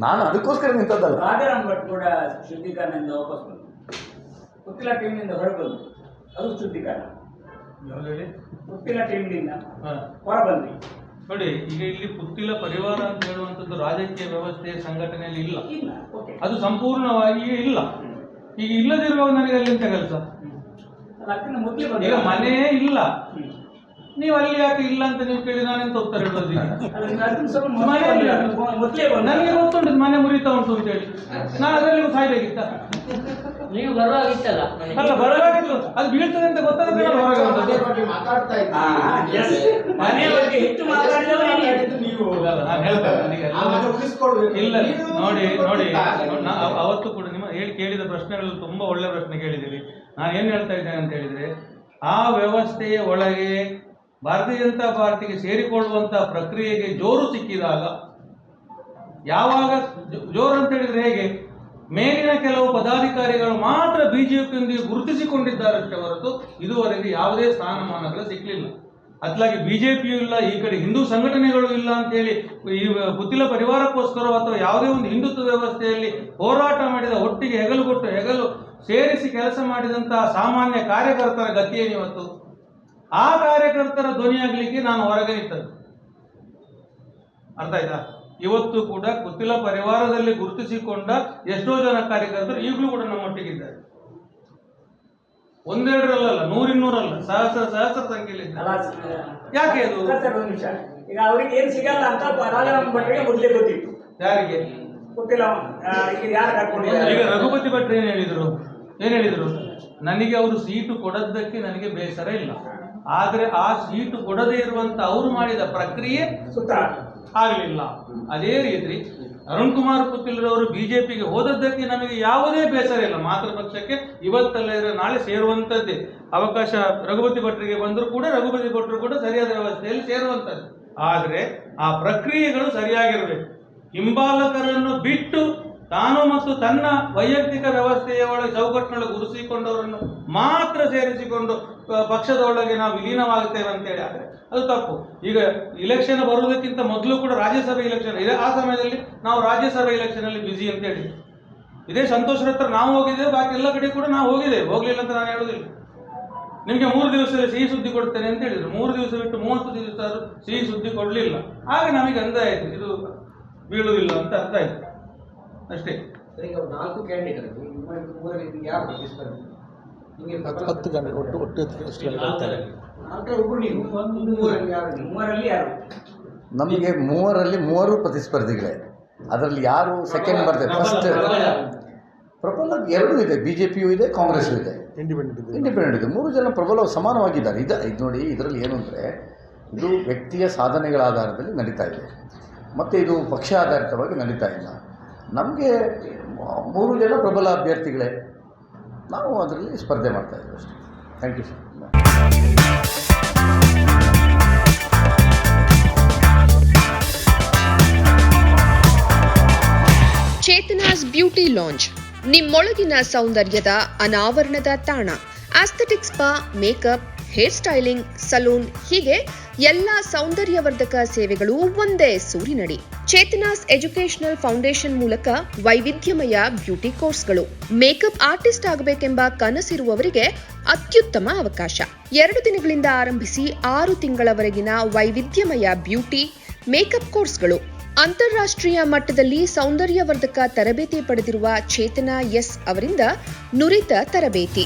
ನಾನು ಅದಕ್ಕೋಸ್ಕರ ನಿಂತದ್ದಲ್ಲ. ರಾಜಾರಾಮ್ ಭಟ್ ಕೂಡ ಶುದ್ಧೀಕರಣದಿಂದ ವಾಪಸ್ ಬಂದು ಉತ್ತಿಲ ಟೀಮ್ನಿಂದ ಹೊರಬಂದು, ಅದು ಶುದ್ಧೀಕರಣ. ಉತ್ತಿಲ ಟೀಮ್ನಿಂದ ಹೊರ ಬಂದ್ರಿ ನೋಡಿ. ಈಗ ಇಲ್ಲಿ ಪುತ್ತಿಲ ಪರಿವಾರ ಅಂತ ಹೇಳುವಂಥದ್ದು ರಾಜಕೀಯ ವ್ಯವಸ್ಥೆಯ ಸಂಘಟನೆಯಲ್ಲಿ ಇಲ್ಲ, ಅದು ಸಂಪೂರ್ಣವಾಗಿಯೇ ಇಲ್ಲ. ಈಗ ಇಲ್ಲದಿರುವಾಗ ನನಗೆ ಅಲ್ಲಿ ಎಂತ ಕೆಲಸ? ಅದಕ್ಕಿಂತ ಮೊದಲೇ ಈಗ ಮನೆಯೇ ಇಲ್ಲ, ನೀವು ಅಲ್ಲಿ ಯಾಕೆ ಇಲ್ಲ ಅಂತ ನೀವು ಕೇಳಿ ನಾನೆಂತ ಉತ್ತರ ಹೇಳೋದು? ನನಗೆ ಗೊತ್ತುಂಟು ಮನೆ ಮುರಿತಾ ಉಂಟು ಅಂತ ಹೇಳಿ, ನಾನು ಅದರಲ್ಲಿ ಸಾಯ್ಬೇಕಿತ್ತ? ನೀವು ಬರುವಾಗಿತ್ತಲ್ಲ ಅಲ್ಲ, ಬರಲಾಗಿತ್ತು, ಅದು ಬೀಳ್ತದೆ ಅಂತ ಗೊತ್ತಾದ್ರೆ ಹೊರಗೆ ಬಂದದ್ದು. ಮನೆಯ ಬಗ್ಗೆ ಹೆಚ್ಚು ಮಾತಾಡಿದವರು ನೀವು. ನಾನು ಹೇಳ್ತೇನೆ, ನನಗೆ ಇಲ್ಲ ನೋಡಿ ಅವತ್ತು ಕೂಡ ನಿಮ್ಮ ಕೇಳಿದ ಪ್ರಶ್ನೆಗಳು ತುಂಬಾ ಒಳ್ಳೆ ಪ್ರಶ್ನೆ ಕೇಳಿದ್ದೀರಿ. ನಾನು ಏನು ಹೇಳ್ತಾ ಇದ್ದೇನೆ ಅಂತ ಹೇಳಿದ್ರೆ, ಆ ವ್ಯವಸ್ಥೆಯ ಒಳಗೆ ಭಾರತೀಯ ಜನತಾ ಪಾರ್ಟಿಗೆ ಸೇರಿಕೊಳ್ಳುವಂತ ಪ್ರಕ್ರಿಯೆಗೆ ಜೋರು ಸಿಕ್ಕಿದಾಗ, ಯಾವಾಗ ಜೋರು ಅಂತ ಹೇಳಿದ್ರೆ ಹೇಗೆ, ಮೇಲಿನ ಕೆಲವು ಪದಾಧಿಕಾರಿಗಳು ಮಾತ್ರ ಬಿಜೆಪಿಯೊಂದಿಗೆ ಗುರುತಿಸಿಕೊಂಡಿದ್ದಾರಷ್ಟೇ ಹೊರತು ಇದುವರೆಗೆ ಯಾವುದೇ ಸ್ಥಾನಮಾನಗಳು ಸಿಕ್ಕಲಿಲ್ಲ. ಅತ್ಲಾಗಿ ಬಿಜೆಪಿಯೂ ಇಲ್ಲ, ಈ ಕಡೆ ಹಿಂದೂ ಸಂಘಟನೆಗಳು ಇಲ್ಲ ಅಂತೇಳಿ ಈ ಕುತಿಲ ಪರಿವಾರಕ್ಕೋಸ್ಕರ ಅಥವಾ ಯಾವುದೇ ಒಂದು ಹಿಂದುತ್ವ ವ್ಯವಸ್ಥೆಯಲ್ಲಿ ಹೋರಾಟ ಮಾಡಿದ, ಒಟ್ಟಿಗೆ ಹೆಗಲು ಸೇರಿಸಿ ಕೆಲಸ ಮಾಡಿದಂತಹ ಸಾಮಾನ್ಯ ಕಾರ್ಯಕರ್ತರ ಗತಿಯೇನಿವತ್ತು? ಆ ಕಾರ್ಯಕರ್ತರ ಧ್ವನಿಯಾಗಲಿಕ್ಕೆ ನಾನು ಹೊರಗೆ ನಿಂತದ್ದು. ಅರ್ಥ ಆಯ್ತಾ? ಇವತ್ತು ಕೂಡ ಕುತಿಲ ಪರಿವಾರದಲ್ಲಿ ಗುರುತಿಸಿಕೊಂಡ ಎಷ್ಟೋ ಜನ ಕಾರ್ಯಕರ್ತರು ಈಗಲೂ ಕೂಡ ನಮ್ಮೊಟ್ಟಿಗಿದ್ದಾರೆ. ಒಂದೆರಡರಲ್ಲ, 100-200 ಸಹಸ್ರ ಸಂಖ್ಯೆಯಲ್ಲಿದ್ದಾರೆ. ಯಾಕೆ ಅದು? ಒಂದು ನಿಮಿಷ, ಈಗ ಅವ್ರಿಗೆ ಏನ್ ಸಿಗಲ್ಲ ಅಂತ ರಾಜಾರಾಮ್ ಭಟ್ರಿಗೆ ಮೊದಲೇ ಗೊತ್ತಿತ್ತು. ಯಾರಿಗೆ ಗೊತ್ತಿಲ್ಲ, ಈಗ ಯಾರು ಕರ್ಕೊಂಡಿದ್ದಾರೆ? ಈಗ ರಘುಪತಿ ಭಟ್ರು ಏನ್ ಹೇಳಿದ್ರು? ನನಗೆ ಅವರು ಸೀಟು ಕೊಡದ್ದಕ್ಕೆ ನನಗೆ ಬೇಸರ ಇಲ್ಲ, ಆದ್ರೆ ಆ ಸೀಟು ಕೊಡದೇ ಇರುವಂತ ಅವರು ಮಾಡಿದ ಪ್ರಕ್ರಿಯೆ ಸುತ್ತ ಆಗಲಿಲ್ಲ. ಅದೇ ರೀತಿ ಅರುಣ್ ಕುಮಾರ್ ಪುತ್ತಿಲ್ರವರು ಬಿಜೆಪಿಗೆ ಹೋದದ್ದಕ್ಕೆ ನಮಗೆ ಯಾವುದೇ ಬೇಸರ ಇಲ್ಲ. ಮಾತೃ ಪಕ್ಷಕ್ಕೆ ಇವತ್ತಲ್ಲ ನಾಳೆ ಸೇರುವಂತದ್ದೇ ಅವಕಾಶ ರಘುಪತಿ ಭಟ್ರಿಗೆ ಬಂದರೂ ಕೂಡ ರಘುಪತಿ ಭಟ್ರು ಕೂಡ ಸರಿಯಾದ ವ್ಯವಸ್ಥೆಯಲ್ಲಿ ಸೇರುವಂತದ್ದು. ಆದ್ರೆ ಆ ಪ್ರಕ್ರಿಯೆಗಳು ಸರಿಯಾಗಿರಬೇಕು. ಹಿಂಬಾಲಕರನ್ನು ಬಿಟ್ಟು ತಾನು ಮತ್ತು ತನ್ನ ವೈಯಕ್ತಿಕ ವ್ಯವಸ್ಥೆಯ ಒಳಗೆ ಚೌಕಟ್ಟಿನೊಳಗೆ ಗುರುಸಿಕೊಂಡವರನ್ನು ಮಾತ್ರ ಸೇರಿಸಿಕೊಂಡು ಪಕ್ಷದ ಒಳಗೆ ನಾವು ವಿಲೀನವಾಗುತ್ತೇವೆ ಅಂತೇಳಿ ಆದರೆ ಅದು ತಪ್ಪು. ಈಗ ಇಲೆಕ್ಷನ್ ಬರುವುದಕ್ಕಿಂತ ಮೊದಲು ಕೂಡ ರಾಜ್ಯಸಭೆ ಇಲೆಕ್ಷನ್ ಇದೆ, ಆ ಸಮಯದಲ್ಲಿ ನಾವು ರಾಜ್ಯಸಭೆ ಇಲೆಕ್ಷನ್ ಅಲ್ಲಿ ಬಿಸಿ ಅಂತ ಹೇಳಿ ಇದೇ ಸಂತೋಷರ ಹತ್ರ ನಾವು ಹೋಗಿದ್ದೇವೆ, ಬಾಕಿ ಎಲ್ಲ ಕಡೆ ಕೂಡ ನಾವು ಹೋಗಿದ್ದೇವೆ, ಹೋಗ್ಲಿಲ್ಲ ಅಂತ ನಾನು ಹೇಳೋದಿಲ್ಲ. ನಿಮಗೆ 3 ದಿವಸದಲ್ಲಿ ಸಿಹಿ ಸುದ್ದಿ ಕೊಡ್ತೇನೆ ಅಂತ ಹೇಳಿದ್ರು, 3 ದಿವಸ ಬಿಟ್ಟು 30 ದಿವಸ ಸಿಹಿ ಸುದ್ದಿ ಕೊಡಲಿಲ್ಲ. ಆಗ ನಮಗೆ ಅಂದ ಆಯ್ತು ಇದು ಬೀಳುವುದಿಲ್ಲ ಅಂತ ಅರ್ಥ ಆಯ್ತು ಅಷ್ಟೇ. ಈಗ 4 ಕ್ಯಾಂಡಿಡೇಟ್ ಯಾರು ಪ್ರತಿಸ್ಪರ್ಧಿ? ನಿಮಗೆ 10 ಗಂಟೆ ಒಟ್ಟು ಒಬ್ಬರು ನೀವು, ಮೂವರಲ್ಲಿ ಯಾರು? ನಮಗೆ 3ರಲ್ಲಿ 3 ಪ್ರತಿಸ್ಪರ್ಧಿಗಳೇ. ಅದರಲ್ಲಿ ಯಾರು ಸೆಕೆಂಡ್ ಬರ್ತದೆ? ಫಸ್ಟ್ ಪ್ರಬಲ 2 ಇದೆ, ಬಿಜೆಪಿಯೂ ಇದೆ, ಕಾಂಗ್ರೆಸ್ಸೂ ಇದೆ, ಇಂಡಿಪೆಂಡೆಂಟ್ ಇದೆ. 3 ಜನ ಪ್ರಬಲ ಸಮಾನವಾಗಿದ್ದಾರೆ. ಇದು ನೋಡಿ, ಇದರಲ್ಲಿ ಏನು ಅಂದರೆ ಇದು ವ್ಯಕ್ತಿಯ ಸಾಧನೆಗಳ ಆಧಾರದಲ್ಲಿ ನಡೀತಾ ಇದೆ, ಮತ್ತು ಇದು ಪಕ್ಷ ಆಧಾರಿತವಾಗಿ ನಡೀತಾ ಇಲ್ಲ. ನಮಗೆ 3 ಜನ ಪ್ರಬಲ ಅಭ್ಯರ್ಥಿಗಳೇ, ನಾವು ಅದರಲ್ಲಿ ಸ್ಪರ್ಧೆ ಮಾಡ್ತಾ ಇದ್ದೀವಿ ಅಷ್ಟೇ. Thank you sir. Chetana's beauty lounge, ನಿಮ್ಮೊಳಗಿನ ಸೌಂದರ್ಯದ ಅನಾವರಣದ ತಾಣ. Aesthetic spa, makeup, hair styling, salon, ಹೀಗೆ ಎಲ್ಲ ಸೌಂದರ್ಯವರ್ಧಕ ಸೇವೆಗಳು ಒಂದೇ ಸೂರಿನಡಿ. ಚೇತನಾಸ್ ಎಜುಕೇಶನಲ್ ಫೌಂಡೇಶನ್ ಮೂಲಕ ವೈವಿಧ್ಯಮಯ ಬ್ಯೂಟಿ ಕೋರ್ಸ್ಗಳು. ಮೇಕಪ್ ಆರ್ಟಿಸ್ಟ್ ಆಗಬೇಕೆಂಬ ಕನಸಿರುವವರಿಗೆ ಅತ್ಯುತ್ತಮ ಅವಕಾಶ. 2 ದಿನಗಳಿಂದ ಆರಂಭಿಸಿ 6 ತಿಂಗಳವರೆಗಿನ ವೈವಿಧ್ಯಮಯ ಬ್ಯೂಟಿ ಮೇಕಪ್ ಕೋರ್ಸ್ಗಳು. ಅಂತಾರಾಷ್ಟ್ರೀಯ ಮಟ್ಟದಲ್ಲಿ ಸೌಂದರ್ಯವರ್ಧಕ ತರಬೇತಿ ಪಡೆದಿರುವ ಚೇತನಾ ಎಸ್ ಅವರಿಂದ ನುರಿತ ತರಬೇತಿ.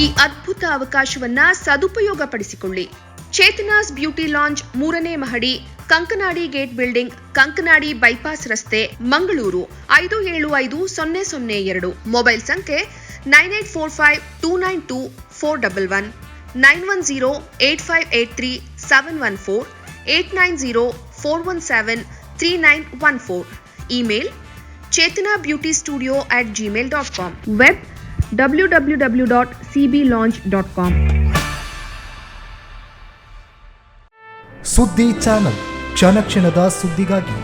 ಈ ಅದ್ಭುತ ಅವಕಾಶವನ್ನ ಸದುಪಯೋಗಪಡಿಸಿಕೊಳ್ಳಿ. ಚೇತನಾಸ್ ಬ್ಯೂಟಿ ಲಾಂಜ್ 3ನೇ ಮಹಡಿ, Kankanadi gate building, Kankanadi bypass ರಸ್ತೆ, ಮಂಗಳೂರು 575002. ಮೊಬೈಲ್ ಸಂಖ್ಯೆ 9845292411, 9108583714, 89041739114. Email chetanabeautystudio@gmail.com. Web www.cblaunch.com. ಸುದ್ದಿ ಚಾನಲ್, ಕ್ಷಣ ಕ್ಷಣದ ಸುದ್ದಿಗಾಗಿ